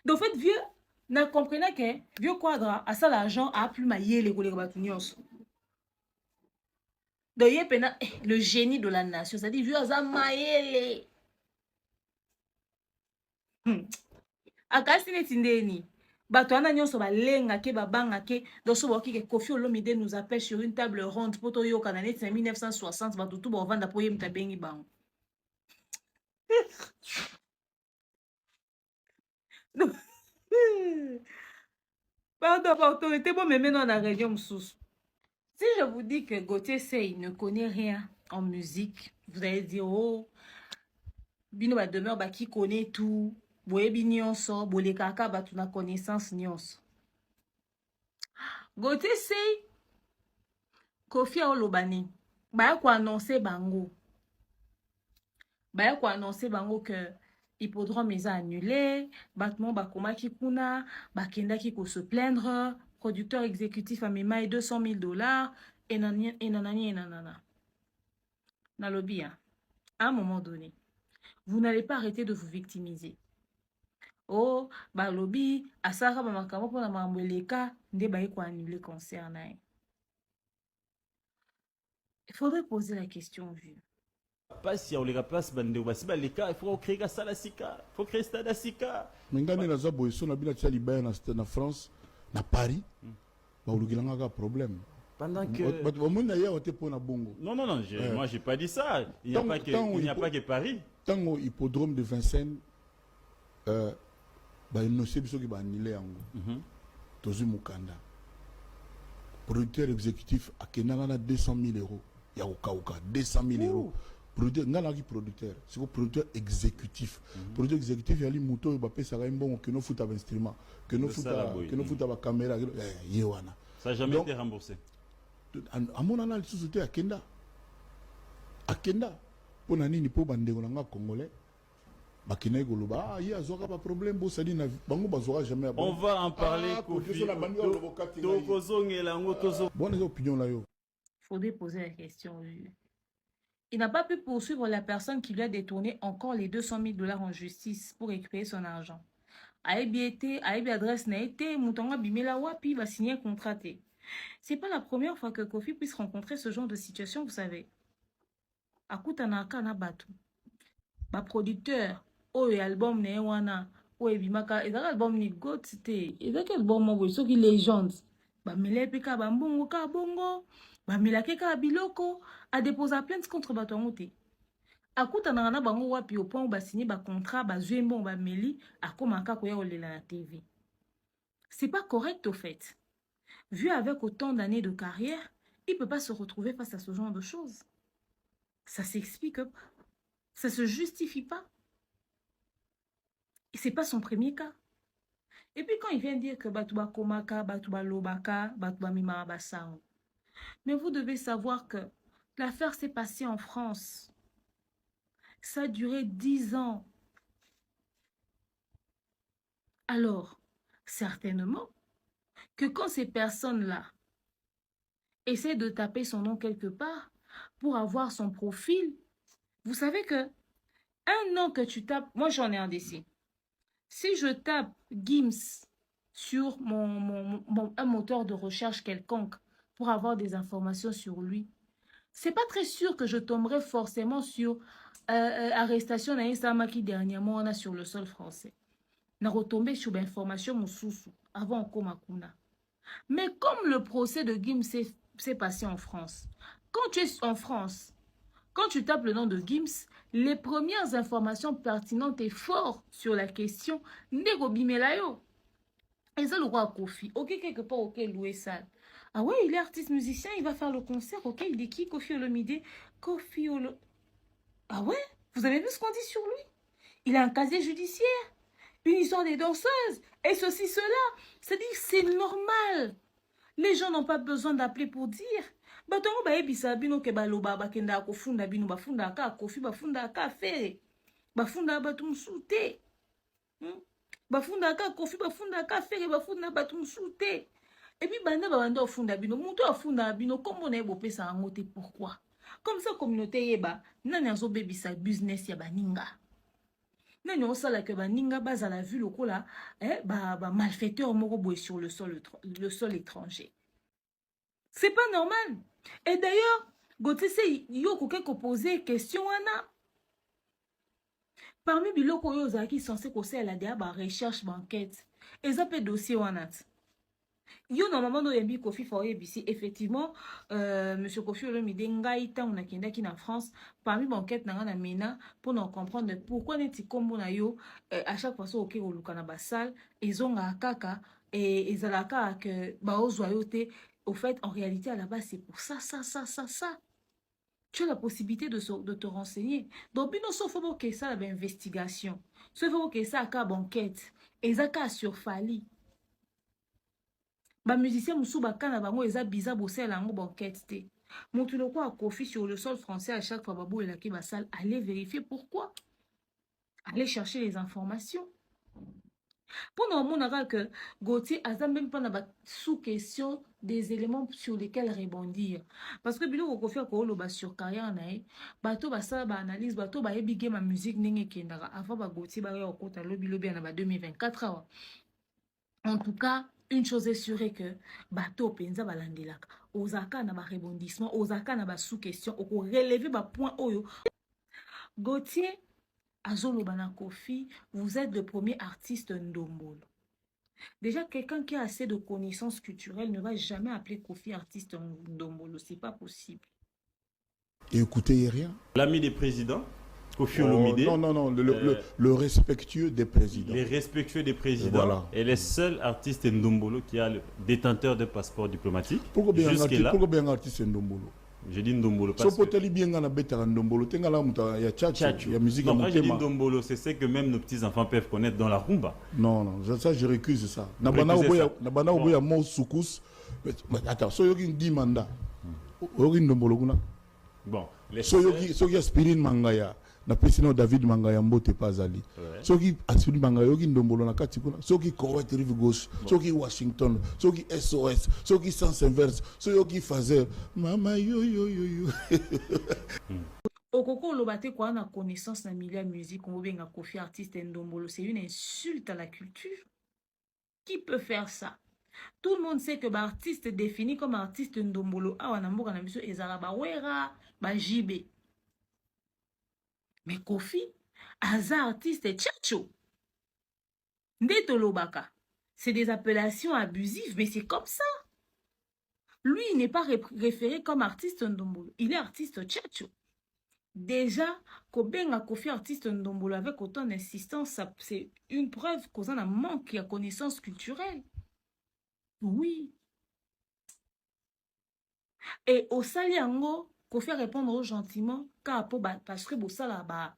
de fait vieux na comprenez que vieux quadra à ça l'argent a plus maillé les collègues batunios de yepena le génie de la nation c'est-à-dire vieux aza maillé akasi netindeni bato wana nyonso balenga ke babanga ke doso boki ke Koffi Olomide nous appelle sur une table ronde poto yoka na net 1960 bato tout ba vanda po yemta bengi bango Pardon, autorité, bon, mais maintenant, on a réunion sous. Si je vous dis que Gauthier Sey ne connaît rien en musique, vous allez dire, oh, bino ba demeure ba qui connaît tout, boyebi nyonso, bole kaka ba tu na connaissance nyonso. Gauthier Sey, Kofi Olobani, ba ko annoncer bango. Ba ko annoncer bango que hippodrome est annulé, battement ba koma ki kuna, ba kenda ki ko se plaindre, producteur exécutif a mema $200,000 et nanana. Na lobby, hein. À un moment donné, vous n'allez pas arrêter de vous victimiser. Oh, ba lobby, asara ba makamo pona mambeleka, nde ba ko annuler concert na. Il faudrait poser la question vue. Pas si on les place bande basiba les cas, il faut créer ça la sika, il faut créer stade à sika. Mengane na zabo eso na bila tali ba na France, na Paris. Ba ulugilanga ka problème. Pendant que non, moi j'ai pas dit ça. Il n'y a pas que Paris. Tant au hippodrome de Vincennes, bah il ne sait pas qui va annuler en gros. Tozu Mukanda, producteur exécutif à Kenana 200,000 €. Il y a au 200,000 €. Producteur, producteur, c'est le producteur exécutif. Producteur exécutif, il y a les motos, il va payer ça un bon que nous fout à l'instrument, que nous fout à la caméra. Ça n'a jamais été remboursé. À mon analyse, société à Kenda. À Kenda, pour nani ni pour bande congolais. Bakina goloba, il y a pas problème, bossadi na bango bazora jamais. On va en parler. Bonne opinion là yo. Faudrait poser la question. Il n'a pas pu poursuivre la personne qui lui a détourné encore les $200,000 en justice pour récupérer son argent. Aïbi adresse n'a été, Moutonga Bimela Wapi va signer un contrat. C'est pas la première fois que Kofi puisse rencontrer ce genre de situation, vous savez. Akutanaka na batu. Ba producteur, oye album ne wana, oye bimaka, ezaka album ni gotite, ezaka album mo boy, soki légende. Ba melepe ka ba mbongo ka bongo, ba melake ka biloko, a déposé plainte contre bato ngote. Akutanaka na bango wapi au point où ba signé ba contrat, ba zue mbon ba meli, akomaka koya olela na TV. C'est pas correct au fait. Vu avec autant d'années de carrière, il ne peut pas se retrouver face à ce genre de choses. Ça s'explique pas. Ça ne se justifie pas. Et ce n'est pas son premier cas. Et puis quand il vient dire que Batouba Komaka, Batouba Lobaka, Batouba Mimarabassan, mais vous devez savoir que l'affaire s'est passée en France. Ça a duré 10 ans. Alors, certainement, que quand ces personnes-là essaient de taper son nom quelque part pour avoir son profil, vous savez que un nom que tu tapes, moi j'en ai un d'ici. Si je tape Gims sur un moteur de recherche quelconque pour avoir des informations sur lui, c'est pas très sûr que je tomberai forcément sur arrestation d'Aïsama qui dernièrement on a sur le sol français. N'a retombé sur l'information Moussoussou avant Komakuna. Mais comme le procès de Gims s'est passé en France, quand tu es en France, quand tu tapes le nom de Gims, les premières informations pertinentes et fortes sur la question, Nego Bimelayo. Et ça, le roi Kofi. Ok, quelque part, ok, loué sale. Ah ouais, il est artiste musicien, il va faire le concert. Ok, il est qui, Kofi Olomide? Kofi Olomide. Ah ouais? Vous avez vu ce qu'on dit sur lui? Il a un casier judiciaire, une histoire des danseuses, et ceci, cela. C'est-à-dire, c'est normal. Les gens n'ont pas besoin d'appeler pour dire. Batongo ba ebisa bino ke baloba bakenda ko funda bino bafunda ka Kofi bafunda ka fere. Bafunda batum soute. Bafunda ka Kofi bafunda ka fere bafunda batum soute. Et puis banda banda funda bino muto afunda bino comme on est bopé ça en moté pourquoi? Comme ça communauté yeba nani azo bebisa business ya baninga. Nani osala ke baninga baza la vue lokola ba malfaiteur moko boy sur le sol étranger. C'est pas normal. Et d'ailleurs, Gauthier yo ko poser question wana. Parmi biloko yo zaki censé ko sala dia ba recherche banquette. Eza pe dossier wana. Yo normalement no yembi Kofi Foyebisi effectivement monsieur Kofi Olomide ngai ta on a kendaki na France parmi banquette na na mena pour nous comprendre pourquoi neti kombo na yo à chaque fois so OK oluka na basal ezonga kaka et ezalaka que ba ozwa yo te au fait en réalité à la base c'est pour ça. Tu as la possibilité de te renseigner. Donc, il faut que ça ait investigation. Il faut que ça ait banquette. Et ça ait surfali. Les musiciens musu bakana bango eza bizarre bosser la banquette te. Montre le quoi à Kofi sur le sol français à chaque fois babou et la kibasal. Allez vérifier pourquoi. Allez chercher les informations. Pour nous, on a que Gauthier a même pas sous question des éléments sur lesquels rebondir. Parce que bilo ko faire ko lo ba sur carrière na e, bato ba ça ba analyse, bato ba ebige ma musique ndenge kendaka avant ba Gauthier ba yo kota lobi na ba 2024 awa. En tout cas, une chose est sûre que bato penza balandelaka. Ozaka na ba rebondissement, ozaka na ba sous question, oko relever ba point oyo. Gauthier Azolo Banakofi, vous êtes le premier artiste Ndombolo. Déjà, quelqu'un qui a assez de connaissances culturelles ne va jamais appeler Kofi artiste Ndombolo. C'est pas possible. Et écoutez rien. L'ami des présidents, Kofi Olomide. Non, le respectueux des présidents. Les respectueux des présidents. Et, voilà. Et les seuls artistes Ndombolo qui a le détenteur de passeport diplomatique. Pourquoi bien un artiste Ndombolo? Je dis Ndombolo parce que... Non, moi je dis Ndombolo, c'est ce que même nos petits-enfants peuvent connaître dans la rumba. Non, ça je récuse ça. Attends, so yogi ndi manda. Yogi Ndombolo. Bon, les soki aspirine mangaya. Na pesino David Mangaya mbote pazali. Soki aspirine mangaya yogi Ndombolo na kati kuna. Soki Koweït Rive Gauche, soki Washington, soki SOS, soki Sens Inverse, soki Fazer. Mama yo. Okoko lobate kwa na connaissance na milieu musique on benga Kofi artiste Ndombolo, c'est une insulte à la culture. Qui peut faire ça? Tout le monde sait que l'artiste défini comme artiste Ndombolo awa na mboka na biso ezala ba wera, ba jibe. Mais Kofi, Aza artiste tchatcho. Ndeto lobaka. C'est des appellations abusives, mais c'est comme ça. Lui, il n'est pas référé comme artiste Ndombolo. Il est artiste tchatcho. Déjà, Kobenga Kofi artiste Ndombolo avec autant d'insistance, c'est une preuve qu'on a un manque de connaissances culturelles. Oui. Et au Saliango, Kofi répondre gentiment, car parce que ça là-bas,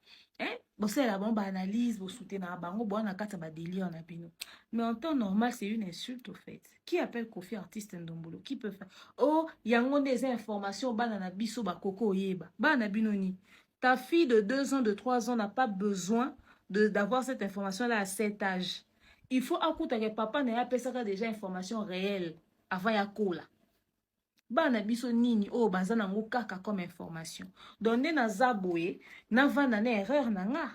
c'est la bonne analyse, vous soutenez la bango, bon, on a quatre délire en abino. Mais en temps normal, c'est une insulte au fait. Qui appelle Kofi artiste Ndombolo? Qui peut faire? Oh, il y a des informations, banana biso ba koko yeba, banana binoni. Ta fille de 2 ans, de 3 ans n'a pas besoin d'avoir cette information-là à cet âge. Il faut écouter que papa n'a pas ça déjà information réelle avant ya kola. Bana biso nini o bazana ngo kaka comme information. Donner na zaboye na vana na erreur na nga.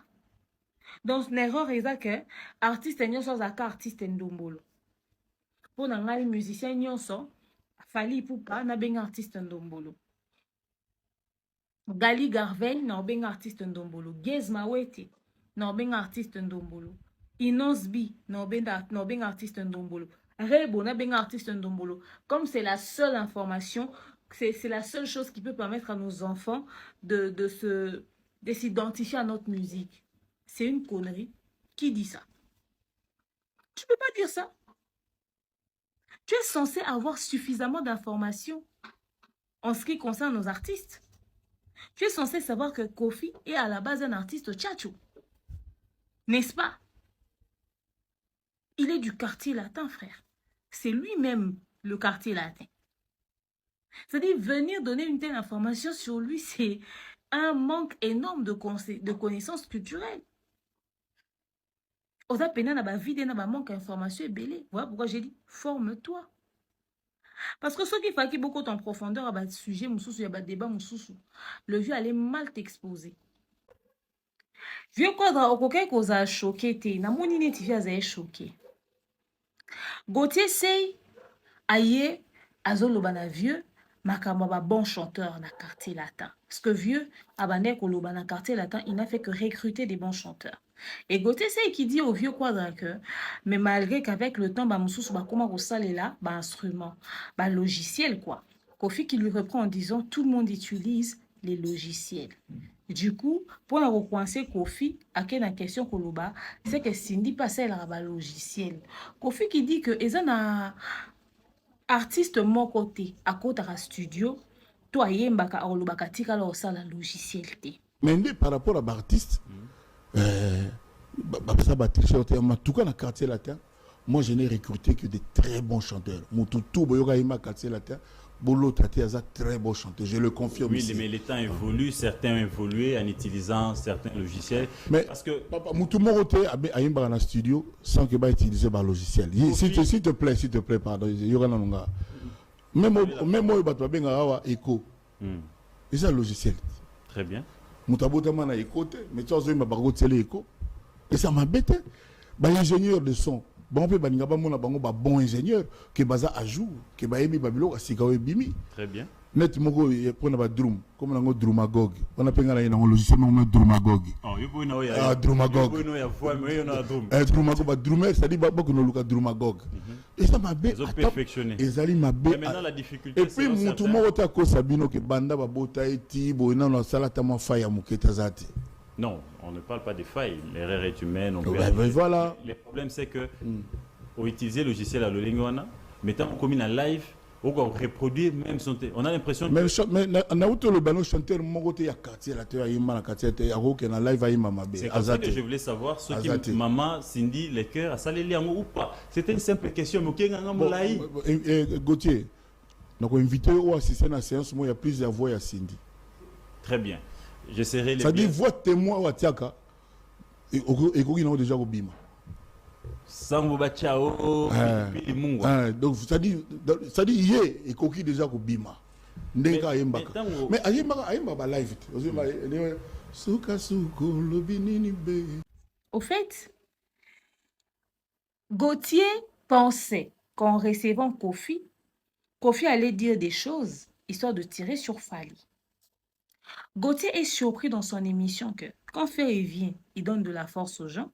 Donc l'erreur est que artiste nyonso zaka artiste Ndombolo. Pour na ngali musicien nyonso fali pupa na benga artiste Ndombolo. Gali Garvey na benga artiste Ndombolo. Gez Mawete na benga artiste Ndombolo. Inosbi na benga artiste Ndombolo. Rebo na benga artiste Ndombolo. Comme c'est la seule information, c'est la seule chose qui peut permettre à nos enfants de s'identifier à notre musique. C'est une connerie. Qui dit ça? Tu peux pas dire ça. Tu es censé avoir suffisamment d'informations en ce qui concerne nos artistes. Tu es censé savoir que Kofi est à la base un artiste tchatcho. N'est-ce pas? Il est du quartier latin, frère. C'est lui-même le quartier latin. C'est-à-dire, venir donner une telle information sur lui, c'est un manque énorme de connaissances culturelles. Oza pena na ba vide na ba manque d'informations et belé. Voilà pourquoi j'ai dit, forme-toi. Parce que ceux qui font beaucoup en profondeur à bas sujet, il y a débat, le vieux allait mal t'exposer. Vieux quoi, au cas qu'on a choqué, na mon initiative a choqué. Gauthier Sey, aye, azolo bana vieux, makamba ba bon chanteur na quartier latin. Parce que vieux, Abandé Koloba, dans le quartier latin, il n'a fait que recruter des bons chanteurs. Et Gauthier, c'est qui dit au vieux Quadra que, mais malgré qu'avec le temps, Moussous, comment est là, instrument, logiciel, quoi. Kofi qui lui reprend en disant, tout le monde utilise les logiciels. Du coup, pour la recoincer Kofi, à quelle la question Koloba, c'est que Cindy passait là bas logiciel. Kofi qui dit que ils ont un artiste mon côté à côté à studio, toi yembaka olobaka tika la osala logiciel té. Mais par rapport à l'artiste, ça va t-shirt en tout cas dans le quartier latin. Moi, je n'ai recruté que des très bons chanteurs. Mon toutou boyoga ima quartier latin. Bolo Tati a très beau chanteur, je le confirme. Oui, ici. Mais les temps évoluent, certains ont évolué en utilisant certains logiciels. Mais parce que papa, Moutoumorote a un studio sans que va utiliser un logiciel. S'il te plaît, pardon. Même moi, je vais avoir Echo. C'est un logiciel. Très bien. Moutabota a Echo, mais tu as besoin de Echo. Et ça m'embête. Ingénieur de son. Bon, on peut bon ingénieur qui est basé à jour, qui est basé à bimi. Très bien. Net moko pour na drum comme na drumagog. On appelle ça un logiciel nommé drumagog. Oh, drumagog. Drumagog, drummer, ça dit beaucoup no luka drumagog. Et ça m'a bien perfectionné. Et ça m'a bien. Maintenant la difficulté. Et puis tout le monde a ko sabino que banda ba bota eti bo na na salata ma faya muketa zati. Non, on ne parle pas des failles. L'erreur est humaine. Voilà. Le problème, c'est que on utilise le logiciel à l'Olingwana, mettant en commune en live, on reproduit même son thé. On a l'impression que. Mais on a eu le ballon chanteur, mon côté, il y a quartier, là, il y a quartier, il y a un live, il y a un c'est comme ça que je voulais savoir ce qui maman, Cindy, les cœurs, ça les liens ou pas. C'était une simple question, mais Gauthier, donc invité ou assister à la séance, il y a plusieurs voix à Cindy. Très bien. Je serai les. Ça dit voix témoin ou Atiaka et qui n'ont déjà au bima. Sangoba Chao, donc ça dit yé et qui déjà au bima. Ndenga yembaka. Mais ayemba live. Au fait, Gauthier pensait qu'en recevant Kofi allait dire des choses histoire de tirer sur Fali. Gauthier est surpris dans son émission que quand Ferry vient, il donne de la force aux gens.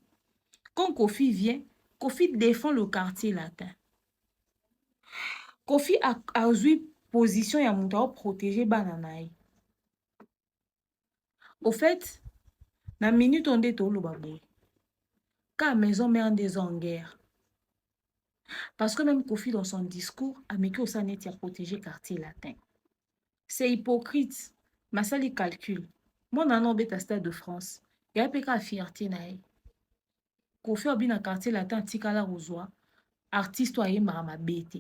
Quand Kofi vient, Kofi défend le quartier latin. Kofi a eu position et a protégé Bananaï. Au fait, la minute on est au Lobabou. Car la maison met en des en guerre. Parce que même Kofi dans son discours a mis que ça n'est a protégé le quartier latin. C'est hypocrite. Masali calcul. Moi, dans le stade de France, il y a pas de fierté. Kofi a bien quartier latin, Tikala Rosoa, artiste a ma bête.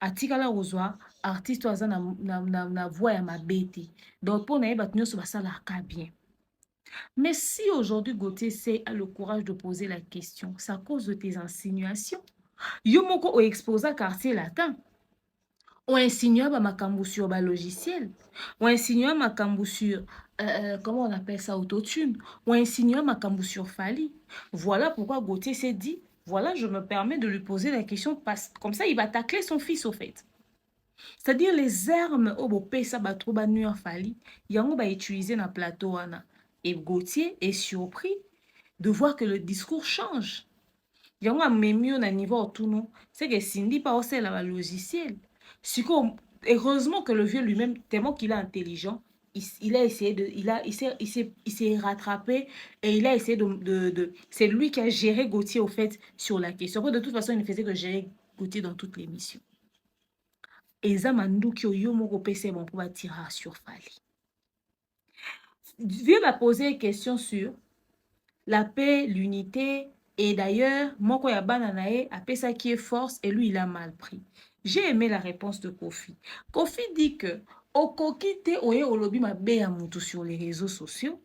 A Tikala Rosoa, artiste a na voix à ma bête. Donc, pour nous, nous sommes bien. Mais si aujourd'hui Gauthier a le courage de poser la question, c'est à cause de tes insinuations. Yomoko a exposé le quartier latin. On insinue makambo sur le logiciel. On insinue makambo sur comment on appelle ça, autotune. On insinue makambo sur Fali. Voilà pourquoi Gauthier s'est dit, voilà, je me permets de lui poser la question parce comme ça il va tacler son fils au fait. C'est-à-dire les armes au beau ça va trop nuire Fali, yango va utiliser dans plateau ana. Et Gauthier est surpris de voir que le discours change. Yango a même mieux na niveau tout non, c'est que Cindy pas aussi la logiciel. Heureusement que le vieux lui-même, tellement qu'il est intelligent, il a essayé il s'est rattrapé et il a essayé c'est lui qui a géré Gauthier au fait sur la question. De toute façon, il ne faisait que gérer Gauthier dans toutes les missions. Et Zamandou qui yo moko PC bon pour tirer sur Fali. Vieux m'a posé une question sur la paix, l'unité et d'ailleurs, moko ya bananae a fait ça qui est force et lui il a mal pris. J'ai aimé la réponse de Kofi. Kofi dit que okokite oye olobi mabe ya mutu sur les réseaux sociaux.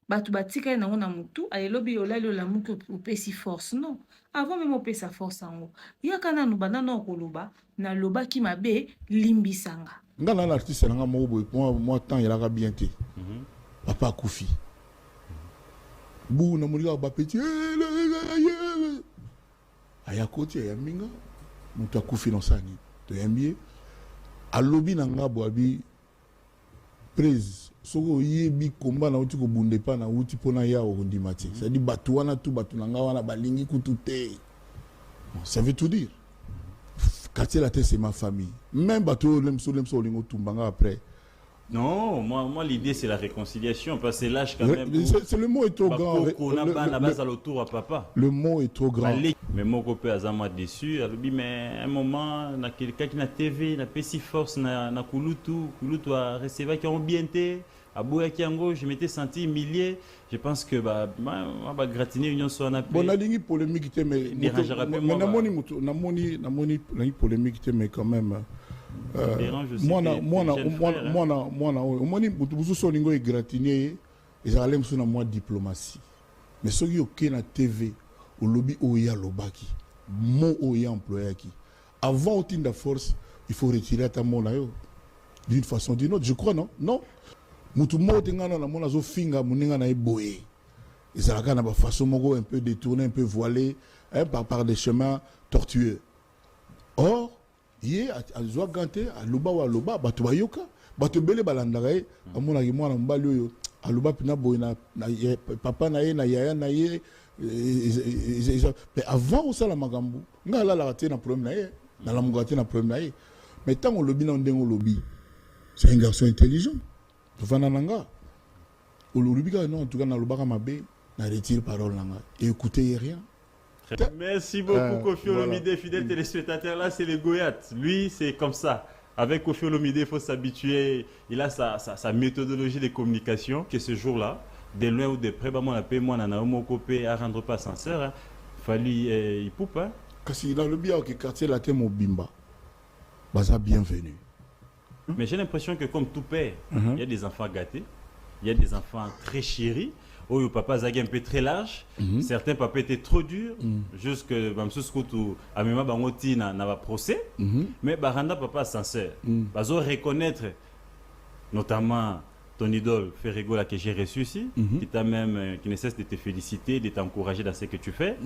Batu batika na ona mutu ale lobi olali la mutu opesi force non. Avant même opesa force ango. Yakana no banana okoloba na loba ki mabe limbisanga. Ngana l'artiste nga mo moi temps il a bien été. Papa Kofi. Bou na muriga ba petit. Aya côté ya minga. Mutu Kofi non sani. To yambie. Alobi nanga boabi prise soko yebi komba na uti ko bunde pa na uti pona ya o ndimati ça dit batu wana tu batu nanga wana balingi kutute ça veut tout dire quartier la tête c'est ma famille même batu lemso lingo tumbanga après. Non, moi l'idée c'est la réconciliation parce que c'est l'âge quand même. C'est le mot est trop grand. Le mot est trop grand. Mais mon copain a jamais déçu. Mais à un moment, na quelqu'un qui na TV, na PC Force, na Kulutu a recevé qui ont bien été. À Boya Kiango, je m'étais senti humilié. Je pense que bah gratiner union soit na. Bon, la ligne polémique était mais. Namoni polémique était mais quand même. Moi, diplomatie. Mais ceux qui ont na TV, au lobby Oya Lobaki, mon Oya employé qui. Avant au team de force, il faut retirer ta mona d'une façon ou d'une autre. Je crois non, non. Mutu mo tengana na mona zo finga muninga na eboye. Ils ont la façon un peu détournée, un peu voilée, par des chemins tortueux. Or ye azwa gante aloba wa aloba bato bayoka bato bele balandaka ye amonaki mwana mobali oyo aloba mpena boye na papa na ye na yaya na ye mais avant osala makambo ngai alalaka te na problème na ye nalamukaka te na problème na ye mais ntango olobi na ndenge olobi c'est un garçon intelligent tovanda na nga olobi kaka non en tout cas nalobaka mabe na retire parole na nga et écoutez rien. Merci beaucoup Kofi Olomide, voilà. Fidèle téléspectateur, là c'est le Goyat. Lui c'est comme ça. Avec Kofi Olomide, il faut s'habituer. Il a sa méthodologie de communication. Que ce jour-là, de loin ou de près, bah, moi on a un copé à rendre pas sincère. Fallu il poupe. Parce qu'il a le bien que quartier la thème au Bimba. Baza bienvenue. Mais j'ai l'impression que comme tout père, il y a des enfants gâtés, il y a des enfants très chéris. Oh, le papa Zagé un peu très large, certains papas étaient trop durs, jusque même ce que à même bangoti n'a pas procès, mais baranda papa sincère, bazo reconnaître notamment ton idole Ferrigo là que j'ai reçu ici, qui t'a même qui ne cesse de te féliciter, de t'encourager dans ce que tu fais.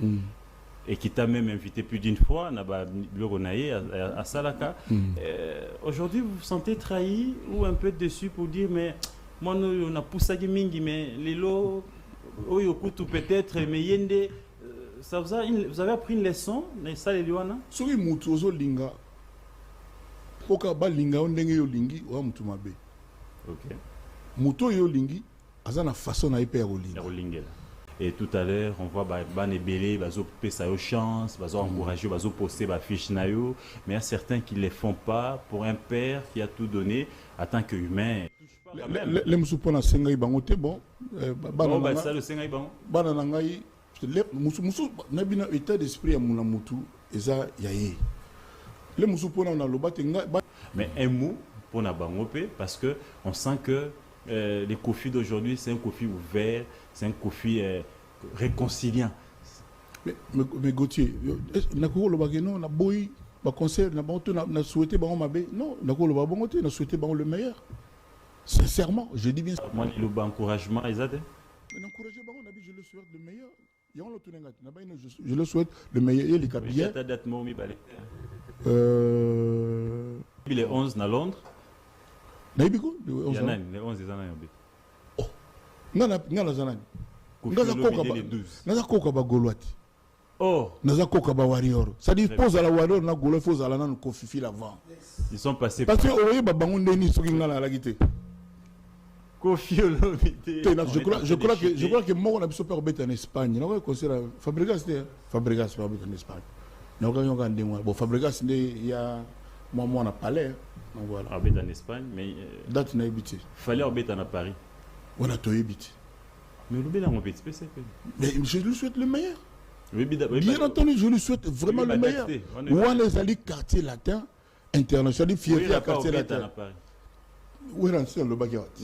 Et qui t'a même invité plus d'une fois à Salaka. Aujourd'hui, vous vous sentez trahi ou un peu déçu pour dire mais moi on a poussé mingi mais les lots peut-être mais yende ça vous avez appris une leçon mais ça les liwana soki mutu ozo linga poka ba linga ndenge yo lingi wa mutu mabe. OK. Mutu yo lingi azana façon na ipe ya linga. Et tout à l'heure, on voit ban ebélé, bazo pesa yo chance, bazo encourager, bazo poster ba fiche na yo, mais il y a certains qui les font pas pour un père qui a tout donné en tant qu'humain. Les musupona sengai bango te bon bana ça le sengai bango bana ngai les musu na bina état d'esprit ya muna mutu eza yaye les musupona on a loba te ngai mais un mot pour na bango pe parce que on sent que les Kofi d'aujourd'hui c'est un Kofi ouvert, c'est un Kofi réconciliant. Mais Gauthier nakoko loba ke non na boy ba concert na bango na souhaiter bango mabe non nakoko loba bango te na souhaiter bango le meilleur. Sincèrement, je dis bien ça. Moi, le encouragement, ils ont dit. Je le souhaite le meilleur. Je le souhaite le meilleur. Il est bien. Il est 11 à Londres. Il y en a les 11 ans. Oh. Non, oh, warrior. Ça dit pose à la warrior na golo pose à la nan kofifi l'avant. Ils sont passés parce que oye ba bango ndeni soki ngala la gité. Kofi Olomide. Je crois que moi on a besoin de faire en Espagne. On va considérer Fabregas en Espagne. Donc on a bon Fabregas il y a moi on a palais. Donc voilà. Arbeit en Espagne mais date na habité. Fallait arbeit en Paris. On a tout habité. Mais le bien on peut spécial. Mais je lui souhaite le meilleur. Bien entendu, je lui souhaite vraiment le meilleur. Où les alliés quartier latin international fier à quartier latin. Où est le baguette?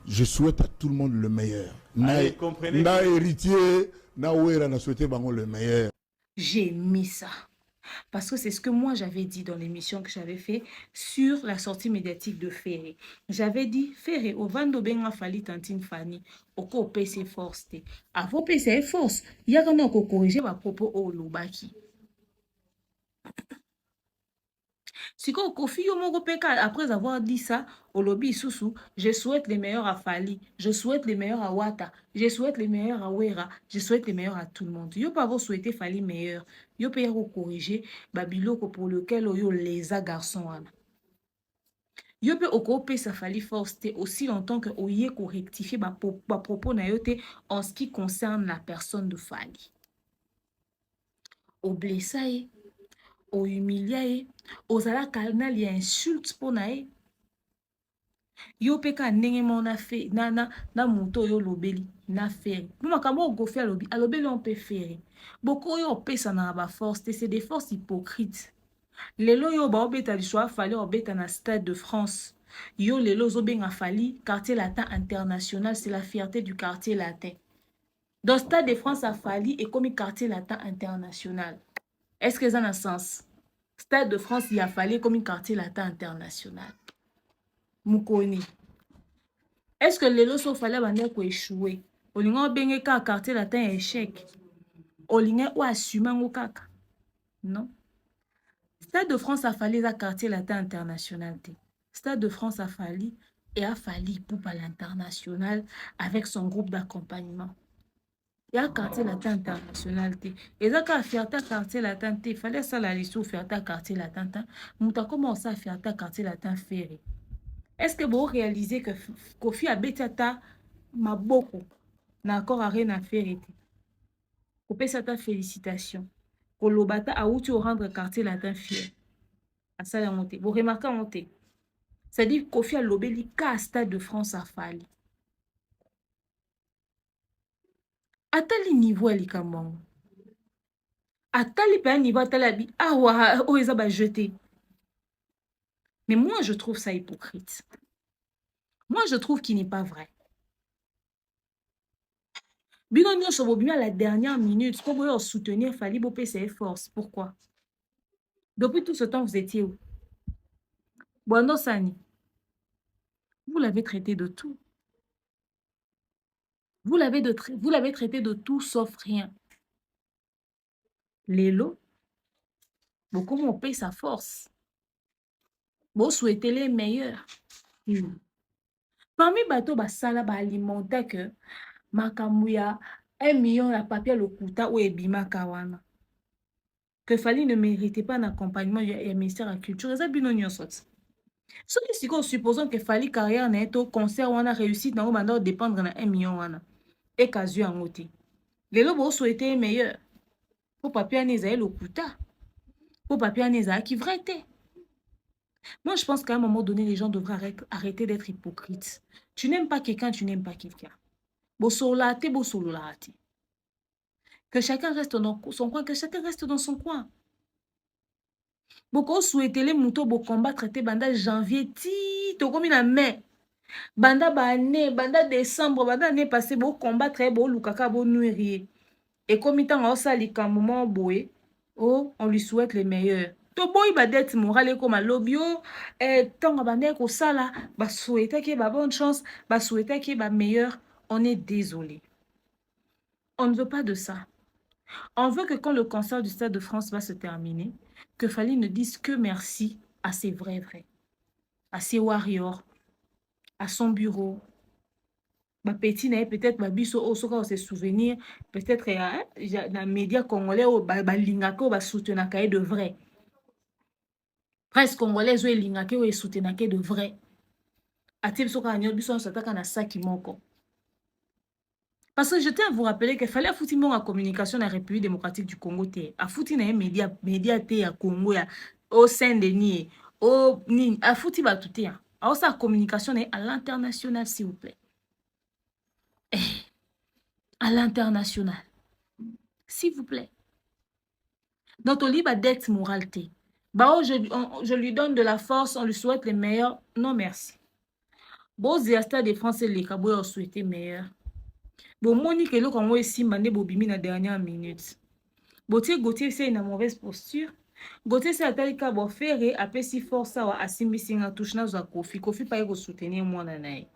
Je souhaite à tout le monde le meilleur. Na héritier, na ouera na souhaité bango le meilleur. J'ai mis ça. Parce que c'est ce que moi j'avais dit dans l'émission que j'avais fait sur la sortie médiatique de Ferré. J'avais dit, Ferré, au Vando Benga Fali Tantine Fanny, au PC Force. Avant PC Force, il y a qu'on a corrigé ma propos au Lubaki. Siko Kofi Yomoko Peka, après avoir dit ça, au lobby Soussou, je souhaite les meilleurs à Fali, je souhaite les meilleurs à Wata, je souhaite les meilleurs à Wera, je souhaite les meilleurs à tout le monde. Yo pas vous souhaiter Fali meilleur, yo peut y corriger, babiloko pour lequel yo les a garçons. Yo peut occuper sa Fali force aussi longtemps que oye ko rectifier ba propos na yote en ce qui concerne la personne de Fali. Au blessé, au humilié, aux ala canal y a insulte pour nae. Yo peka ndenge mo na fe na moto yo lobeli na feri. Mama kamo go faire lobeli on peut faire. Boko yo pesa na ba force, c'est des forces hypocrites. Lelo yo ba obeta liswa fali obeta na Stade de France. Yo lelo zo benga fali quartier latin international, c'est la fierté du quartier latin. Dans Stade de France a fali et comme quartier latin international. Est-ce que ça a un sens? Stade de France, il a fallu comme un quartier latin international. Moukoni. Est-ce que les lots fallait banner pour échouer? Au lieu de un quartier latin échec. Au lieu de assumer un kaka. Non. Stade de France a fallu un quartier latin international. Stade de France a fallu et a fallu pour l'international avec son groupe d'accompagnement. Il y a un quartier latin international. Et ça, quand fierté quartier latin, il fallait ça la liste ou fierté quartier latin. Mouta comment ça fierté quartier latin ferré? Est-ce que vous réalisez que Kofi a betata ma beaucoup n'accord à rien à faire été? Kofi ça ta félicitation. Kolobata a où tu rendre quartier latin fier. À ça la montée. Vous remarquez monter. C'est-à-dire que Kofi a lobeli qu'à Stade de France a fallu. Atali niveau alikamong. Atali pa niveau atali awa oeza ba jeté. Mais moi je trouve ça hypocrite. Moi je trouve qu'il n'est pas vrai. Bino nyonso bobima à la dernière minute pour vous soutenir Fali Bopé ses forces. Pourquoi? Depuis tout ce temps vous étiez où? Bondo Sani. Vous l'avez traité de tout. Vous l'avez traité de tout sauf rien. Lélo, comment on paye sa force? Vous souhaitez les meilleurs. Parmi bateau basala ba alimenter que Makamouya 1 million la papier le kuta ou ebima kawana. Que Fali ne méritait pas un accompagnement du ministère de la Culture. Ça bino nyosot. Si supposons que Fali carrière n'est au concert on a réussi dans le dépendre de 1 million wana. Et kazu en oti. Les lobos souhaitaient meilleur. Pour papier neza le kuta. Pour papier neza qui vrai était. Moi, je pense qu'à un moment donné, les gens devraient arrêter d'être hypocrites. Tu n'aimes pas quelqu'un, tu n'aimes pas quelqu'un. Que chacun reste dans son coin, que chacun reste dans son coin. Beaucoup souhaitaient les moutons pour combattre banda janvier, comme la mai. Banda année, banda décembre, banda année passée, pour combattre, pour lukaka, pour nourrir. Et comme il y a un moment boé, oh, on lui souhaite les meilleurs. Toboy ba dette morale comme lobio tant abandé ko sala ba souhaiter que ba bonne chance ba souhaiter que ba meilleur, on est désolé. On ne veut pas de ça. On veut que quand le concert du Stade de France va se terminer, que Fali ne dise que merci à ses vrais, à ses warriors, à son bureau. Ba petit na peut-être ba biso o soka se souvenir, peut-être dans les médias congolais ba lingako ba soutenir kaé de vrai. Presse congolaise ou elingake ou soutenake de vrai. Atib soka anyo biso sataka na saki moko. Parce que je tiens à vous rappeler qu'il fallait fouti mon communication dans la République démocratique du Congo té. A fouti na média té à Congo ya au Saint-Denis au ni a fouti ba tout té. A sa communication est à l'international s'il vous plaît. À l'international. S'il vous plaît. Dans ton libre dette moralité. Bah, je lui donne de la force, on lui souhaite les meilleurs. Non, merci. Bon, Stade de France et les Kabouya ont souhaité meilleur. Bon, Monique et l'autre, on va essayer de bobimi na dernière minute. Gauthier, c'est une mauvaise posture. Gauthier, c'est à tel cas, bon, faire et après si force, ça va assimbiser un touche na za Kofi. Kofi, pas y soutenir moi, nanaï.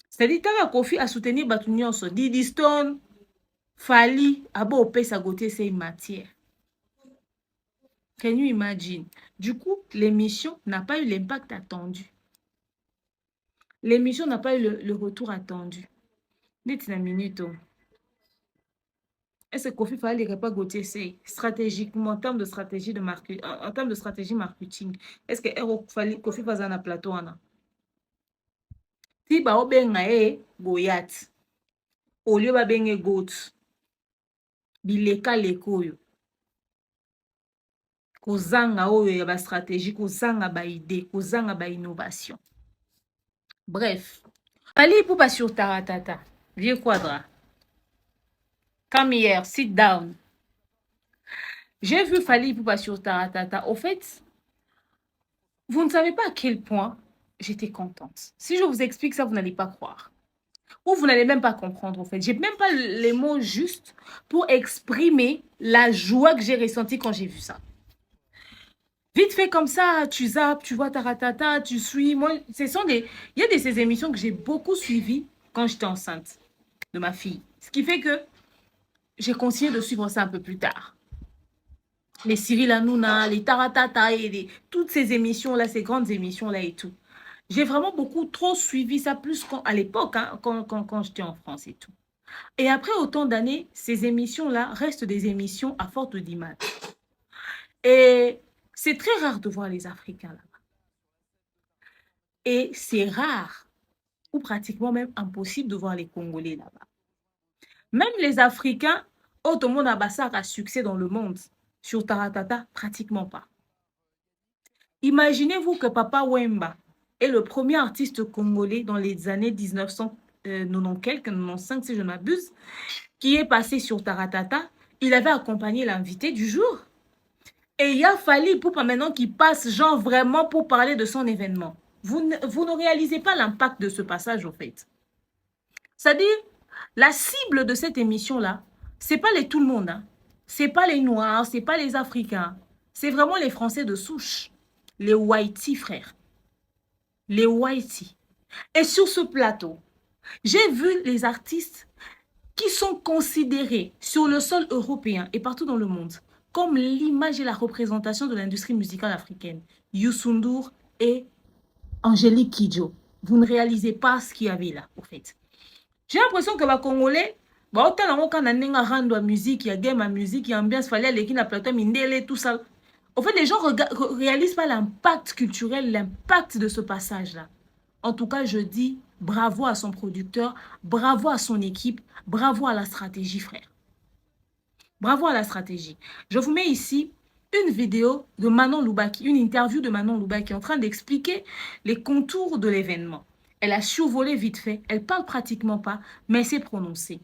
C'est-à-dire, t'as Kofi à soutenir Batunion, so Didi Stone, Fali, abo opé sa Gauthier, c'est une matière. Can you imagine? Du coup, l'émission n'a pas eu l'impact attendu. L'émission n'a pas eu le retour attendu. Dites une minute. Est-ce que Kofi Fallait n'irait pas Gauthier c'est stratégiquement en termes de stratégie de marketing, en termes de stratégie marketing? Est-ce que Kofi Fallait un plateau ana? Si ba obenga Goyat, au lieu ba benge goat, bileka lekoyo. Kozanga oyo ya ba stratégie, kozanga ba idée, kozanga ba innovation. Bref, Fally Ipupa sur Taratata, Vieux Quadra. Come here, sit down. J'ai vu Fally Ipupa sur Taratata. Au fait, vous ne savez pas à quel point j'étais contente. Si je vous explique ça, vous n'allez pas croire. Ou vous n'allez même pas comprendre, en fait. J'ai même pas les mots justes pour exprimer la joie que j'ai ressentie quand j'ai vu ça. Vite fait comme ça, tu zappes, tu vois Taratata, tu suis. Moi, il y a de ces émissions que j'ai beaucoup suivies quand j'étais enceinte de ma fille. Ce qui fait que j'ai continué de suivre ça un peu plus tard. Les Cyril Hanouna, les Taratata et toutes ces émissions-là, ces grandes émissions-là et tout. J'ai vraiment beaucoup trop suivi ça, plus à l'époque, hein, quand j'étais en France et tout. Et après autant d'années, ces émissions-là restent des émissions à forte d'image. Et c'est très rare de voir les Africains là-bas. Et c'est rare, ou pratiquement même impossible de voir les Congolais là-bas. Même les Africains, tout le monde a succès dans le monde. Sur Taratata, pratiquement pas. Imaginez-vous que Papa Wemba est le premier artiste congolais dans les années 1995 si je ne m'abuse, qui est passé sur Taratata. Il avait accompagné l'invité du jour. Et il a fallu pour maintenant qu'il passe genre vraiment pour parler de son événement. Vous ne réalisez pas l'impact de ce passage au fait. C'est-à-dire, la cible de cette émission-là, c'est pas tout le monde. Hein. C'est pas les Noirs, c'est pas les Africains. C'est vraiment les Français de souche. Les Whitey, frères. Les Whitey. Et sur ce plateau, j'ai vu les artistes qui sont considérés sur le sol européen et partout dans le monde comme l'image et la représentation de l'industrie musicale africaine. Youssou N'Dour et Angélique Kidjo. Vous ne réalisez pas ce qu'il y avait là, au fait. J'ai l'impression que les Congolais, autant quand on a rendre musique, il y a game à musique, il y a ambiance, il fallait aller qui na plateau mindele tout ça. En fait, les gens ne réalisent pas l'impact culturel, l'impact de ce passage-là. En tout cas, je dis bravo à son producteur, bravo à son équipe, bravo à la stratégie, frère. Bravo à la stratégie. Je vous mets ici une vidéo de Manon Loubaki, une interview de Manon Loubaki en train d'expliquer les contours de l'événement. Elle a survolé vite fait, elle parle pratiquement pas, mais c'est prononcé.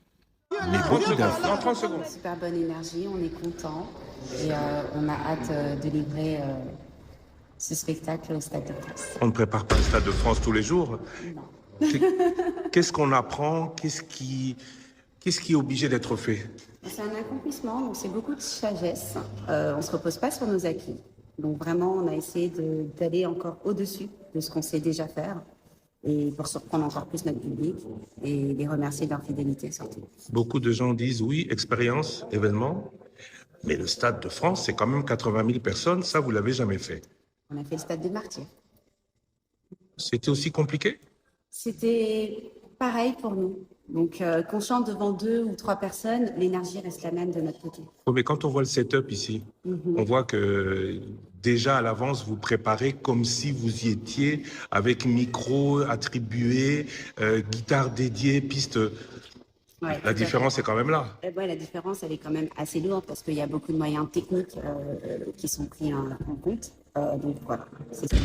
Mais 30 secondes. Super bonne énergie, on est content et on a hâte de livrer ce spectacle au Stade de France. On ne prépare pas le Stade de France tous les jours. Non. Qu'est-ce qu'on apprend? Qu'est-ce qui est obligé d'être fait? C'est un accomplissement, donc c'est beaucoup de sagesse. On ne se repose pas sur nos acquis. Donc vraiment, on a essayé d'aller encore au-dessus de ce qu'on sait déjà faire et pour surprendre encore plus notre public et les remercier de leur fidélité surtout. Beaucoup de gens disent oui, expérience, événement, mais le Stade de France, c'est quand même 80 000 personnes, ça vous l'avez jamais fait. On a fait le Stade des Martyrs. C'était aussi compliqué? C'était pareil pour nous. Donc, qu'on chante devant 2 ou 3 personnes, l'énergie reste la même de notre côté. Oh, mais quand on voit le setup ici, on voit que déjà à l'avance, vous préparez comme si vous y étiez, avec micro attribué, guitare dédiée, piste. Ouais, la différence est quand même là. Ouais, la différence, elle est quand même assez lourde parce qu'il y a beaucoup de moyens techniques qui sont pris en compte. Donc voilà, c'est ça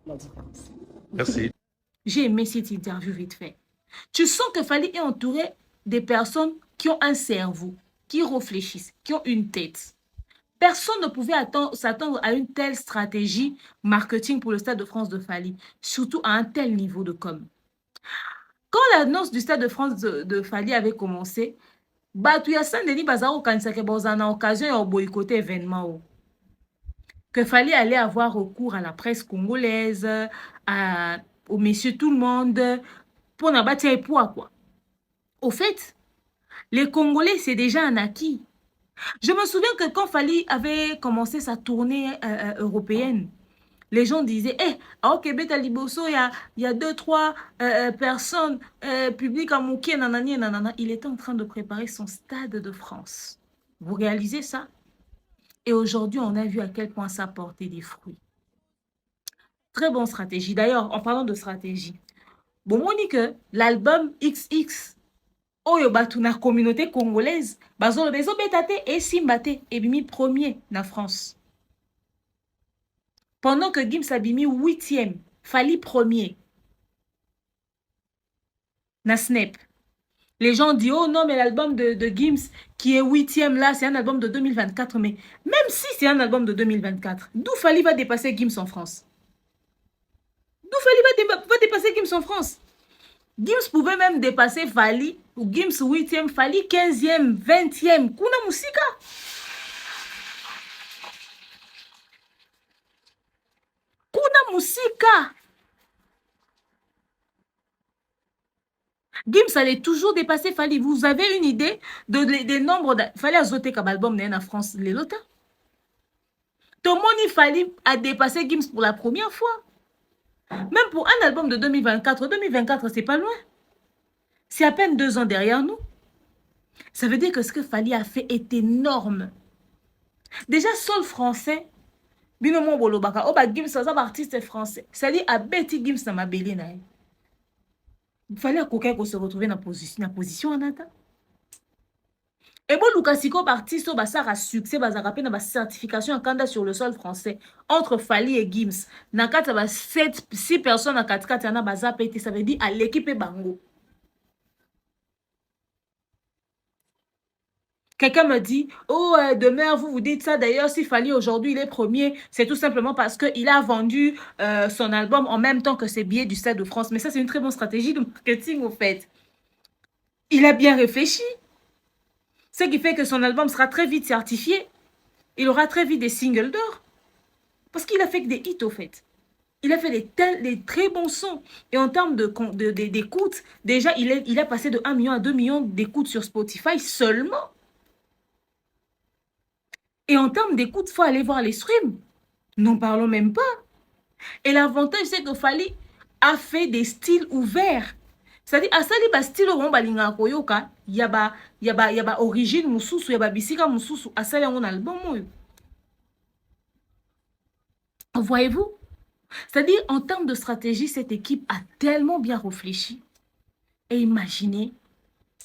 la différence. Merci. J'ai aimé cette interview vite fait. Tu sens que Fally est entouré des personnes qui ont un cerveau, qui réfléchissent, qui ont une tête. Personne ne pouvait s'attendre à une telle stratégie marketing pour le Stade de France de Fally, surtout à un tel niveau de com. Quand l'annonce du Stade de France de Fally avait commencé, Saint-Denis Bazaro Kansake Bozana occasion de boycotter l'événement. Que Fally allait avoir recours à la presse congolaise, au messieurs tout le monde, pour n'a pas quoi. Au fait, les Congolais, c'est déjà un acquis. Je me souviens que quand Fally avait commencé sa tournée européenne, les gens disaient, ok, Beta Liboso, il y a 2-3 personnes publiques à Mouké, nanani, nanana. Il était en train de préparer son stade de France. Vous réalisez ça? Et aujourd'hui, on a vu à quel point ça portait des fruits. Très bonne stratégie. D'ailleurs, en parlant de stratégie, bon, on dit que l'album XX, oyo batu na communauté congolaise, bazolo bezo betate et simbate, et bimi premier na France. Pendant que Gims a bimi 8e, Fally premier. Na Snap. Les gens disent, oh non, mais l'album de Gims qui est 8e là, c'est un album de 2024. Mais même si c'est un album de 2024, d'où Fally va dépasser Gims en France? D'où Fally va dépasser Gims en France? Gims pouvait même dépasser Fally, ou Gims 8e, Fally 15e, 20e. Kuna musika. Kuna musika. Gims allait toujours dépasser Fally. Vous avez une idée des nombres de Fally a zoté comme album en France, les lotas. Tomoni Fally a dépassé Gims pour la première fois. Même pour un album de 2024, 2024, c'est pas loin. C'est à peine 2 ans derrière nous. Ça veut dire que ce que Fally a fait est énorme. Déjà, sol français, binomo bolobaka, oba Gims, ça artiste français. C'est-à-dire, à Betty Gims na mabeli na. Il fallait à quelqu'un qu'on se retrouve dans position en attente. Et bon, Lucasiko parti sur Bassara succès, Bazara pe na ba certification en candidat sur le sol français entre Fally et Gims. Nakata ba 6 personnes à 4 yana baza pété, ça veut dire à l'équipe bango. Quelqu'un me dit, oh, demain, vous dites ça. D'ailleurs, si Fally aujourd'hui, il est premier, c'est tout simplement parce qu'il a vendu son album en même temps que ses billets du Stade de France. Mais ça, c'est une très bonne stratégie de marketing, au fait. Il a bien réfléchi. Ce qui fait que son album sera très vite certifié. Il aura très vite des singles d'or. Parce qu'il a fait que des hits, au fait. Il a fait des très bons sons. Et en termes d'écoute, déjà, il a passé de 1 million à 2 millions d'écoutes sur Spotify seulement. Et en termes d'écoute, il faut aller voir les streams. N'en parlons même pas. Et l'avantage, c'est que Fally a fait des styles ouverts. C'est-à-dire, à ça, les styles où on balinga koyoka, il y a origine mususu, il y a bisika mususu, à ça, on album. Voyez-vous? C'est-à-dire, en termes de stratégie, cette équipe a tellement bien réfléchi. Et imaginez,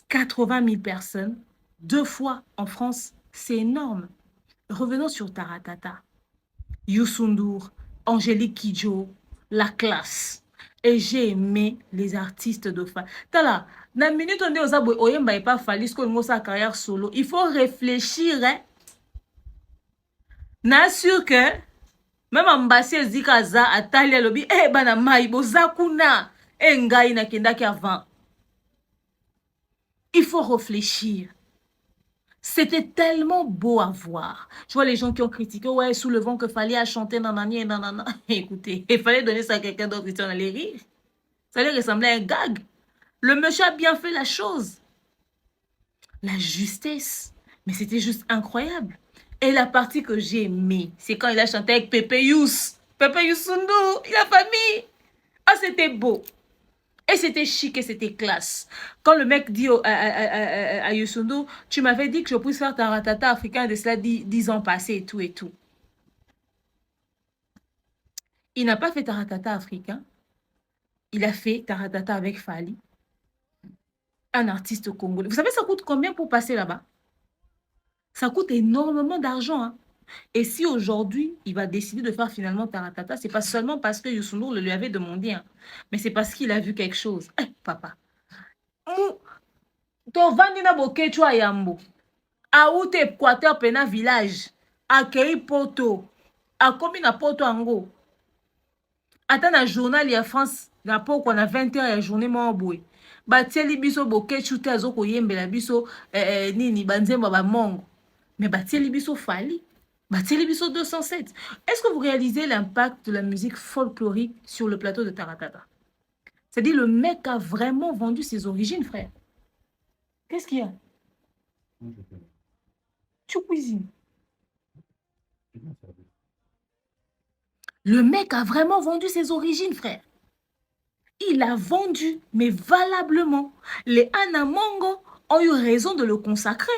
80 000 personnes, 2 fois en France, c'est énorme. Revenons sur Taratata. Youssou N'Dour, Angélique Kidjo, la classe. Et j'ai aimé les artistes de Fally. Tala, na minute on est aux aboués, oyemba et pas Fally, ce qu'on a sa carrière solo. Il faut réfléchir, hein. N'assure que, même Ambassi Zikaza, Atalia Lobi, bana maibo, zakuna, ngai na kendaki avant. Il faut réfléchir. C'était tellement beau à voir. Je vois les gens qui ont critiqué, ouais, sous le vent que Fally a chanté, nanani et nanana. Écoutez, il fallait donner ça à quelqu'un d'autre, on allait rire. Ça allait ressembler à un gag. Le monsieur a bien fait la chose. La justesse. Mais c'était juste incroyable. Et la partie que j'ai aimée, c'est quand il a chanté avec Pepe Youssou. Pepe Youssou N'Dour, il a famille. Ah, c'était beau. Et c'était chic et c'était classe. Quand le mec dit à Youssou N'Dour, tu m'avais dit que je puisse faire Taratata africain de cela 10 ans passés et tout et tout. Il n'a pas fait Taratata africain. Il a fait Taratata avec Fally. Un artiste congolais. Vous savez, ça coûte combien pour passer là-bas? Ça coûte énormément d'argent. Hein? Et si aujourd'hui, il va décider de faire finalement Taratata, c'est pas seulement parce que Youssou N'Dour le lui avait demandé, hein, mais c'est parce qu'il a vu quelque chose. Papa. To vandina bokechwa yambo. Aoute Équateur pena village. Akei poto. Akomi na poto ango. Ata na journal ya France, na poko na 20h ya journée mo boy. Batieli biso bokechu te azoko yembela biso nini banzemba ba mongo. Mais batieli biso Fally. Batieli biso 207. Est-ce que vous réalisez l'impact de la musique folklorique sur le plateau de Taratata? C'est-à-dire le mec a vraiment vendu ses origines, frère. Qu'est-ce qu'il y a? Tu cuisines. Le mec a vraiment vendu ses origines, frère. Il a vendu, mais valablement. Les Anamongo ont eu raison de le consacrer.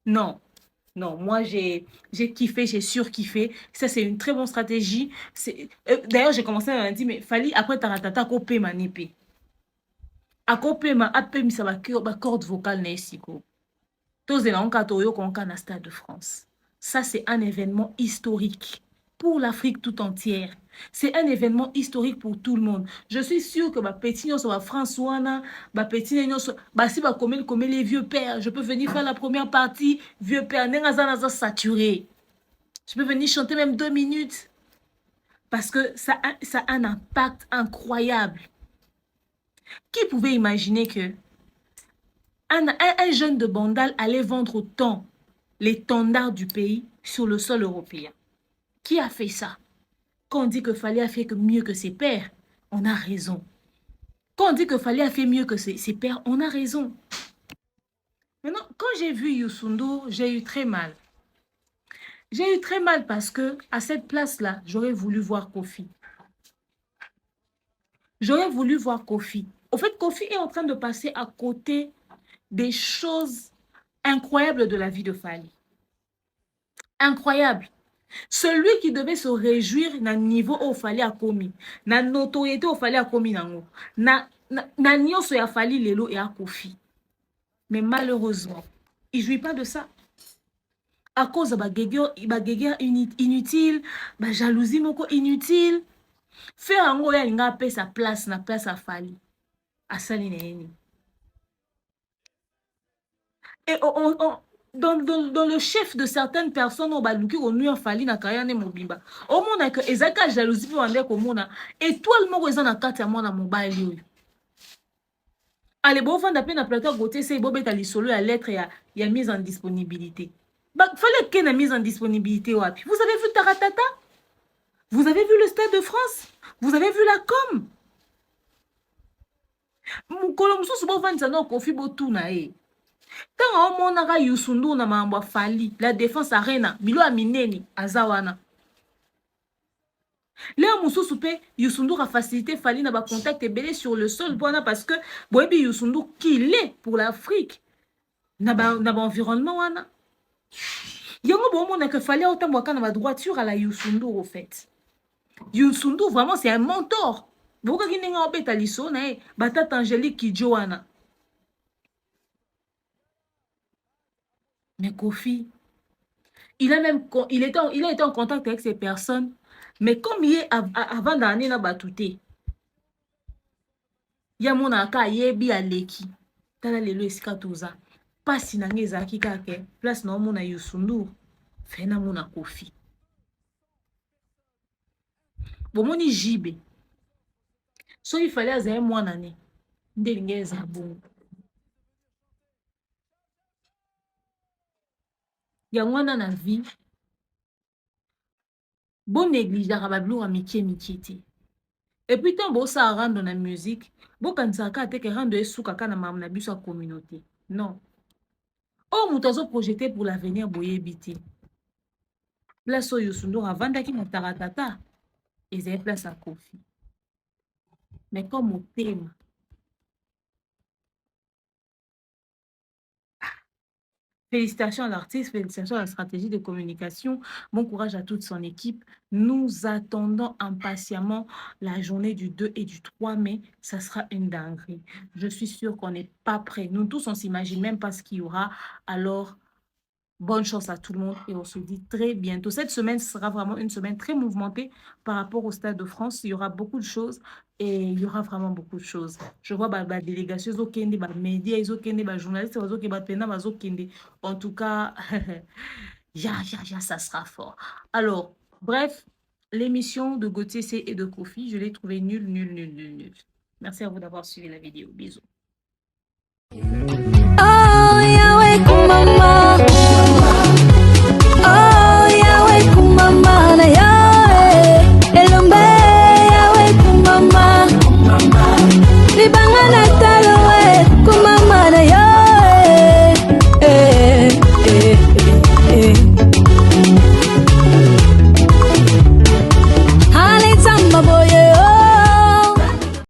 Non, non, moi j'ai kiffé, j'ai surkiffé. Ça, c'est une très bonne stratégie. D'ailleurs, j'ai commencé à dire, mais Fally, après Taratata, kopé ma népé. A kopé ma appé, mais ça va corde vocale nesiko. Tozela onka toyo konka na Stade de France. Ça, c'est un événement historique pour l'Afrique tout entière. C'est un événement historique pour tout le monde. Je suis sûre que ma petite soit François, ma petite si va comme les vieux pères, je peux venir faire la première partie, vieux père, n'est saturé. Je peux venir chanter même 2 minutes. Parce que ça a un impact incroyable. Qui pouvait imaginer que un jeune de Bandal allait vendre autant l'étendard du pays sur le sol européen? Qui a fait ça? Quand on dit que Fally a fait mieux que ses pères, on a raison. Quand on dit que Fally a fait mieux que ses pères, on a raison. Maintenant, quand j'ai vu Youssou N'Dour, j'ai eu très mal. J'ai eu très mal parce que à cette place-là, j'aurais voulu voir Kofi. J'aurais voulu voir Kofi. Au fait, Kofi est en train de passer à côté des choses incroyables de la vie de Fally. Incroyable. Celui qui devait se réjouir na niveau où Fally a commis, na notoriété où Fally a commis nango, na nyonso ya Fally lelo et a Kofi. Mais malheureusement, il ne jouit pas de ça. À cause de la guerre inutile, la jalousie inutile, faire un gars il a sa place, na place à Fally. À Saline. Et dans le chef de certaines personnes, on va nous dire Fally na kayane mobimba. Au monde que ezaka jalousie pour ande ko mona étoile moko eza na kati ya mwana mobali oyo. Allez bon vendre peine na plateau côté c'est bobeta lisolo ya lettre ya mise en disponibilité. Fallait qu'il y ait une mise en disponibilité wapi. Vous avez vu Taratata? Vous avez vu le Stade de France? Vous avez vu la com? Kolomso subo vendre na Kofi Botuna e. Tant on a Youssou N'Dour na mambo Fally, la défense arena, bilo amineni azawana. Là mususu pe Youssou N'Dour a facilité Fally na ba contact belé sur le sol parce que boyebi Youssou N'Dour qu'il est pour l'Afrique. Na ba environnement wana. Yango bon on a que Fally autant boka na ba droiture à la Youssou N'Dour au fait. Youssou N'Dour vraiment c'est un mentor. Boka ki ninga obeta liso na e batata Angélique Kidjo wana. Mais Kofi, il a été en contact avec ces personnes, mais comme il est avant d'année na batouté, il y a mon aka yebi aleki, tala lelo esika toza, pasi nange ezaki kake, place na mona Youssou N'Dour, fe na mona Kofi. Bomoni jibe, so il fallait azaye mwana ne, ndelinge eza bongo. Yangwana na vie, bon négligera bablo a mikie te. Et puis tant bo ça rendre na musique, bo kansaka te ke rendre esuka kana mamna biso communauté. Non. Oh mutazo projeté pour l'avenir boyebi te. Place Youssou N'Dour avanda ki Taratata, ezay place à Kofi. Mais comme au thème félicitations à l'artiste, félicitations à la stratégie de communication. Bon courage à toute son équipe. Nous attendons impatiemment la journée du 2 et du 3 mai. Ça sera une dinguerie. Je suis sûre qu'on n'est pas prêts. Nous tous, on ne s'imagine même pas ce qu'il y aura. Alors, bonne chance à tout le monde et on se dit très bientôt. Cette semaine sera vraiment une semaine très mouvementée par rapport au Stade de France. Il y aura beaucoup de choses et il y aura vraiment beaucoup de choses. Je vois la délégation, les médias, les journalistes, en tout cas, ça sera fort. Alors, bref, l'émission de Gauthier C et de Kofi, je l'ai trouvée nulle. Merci à vous d'avoir suivi la vidéo. Bisous.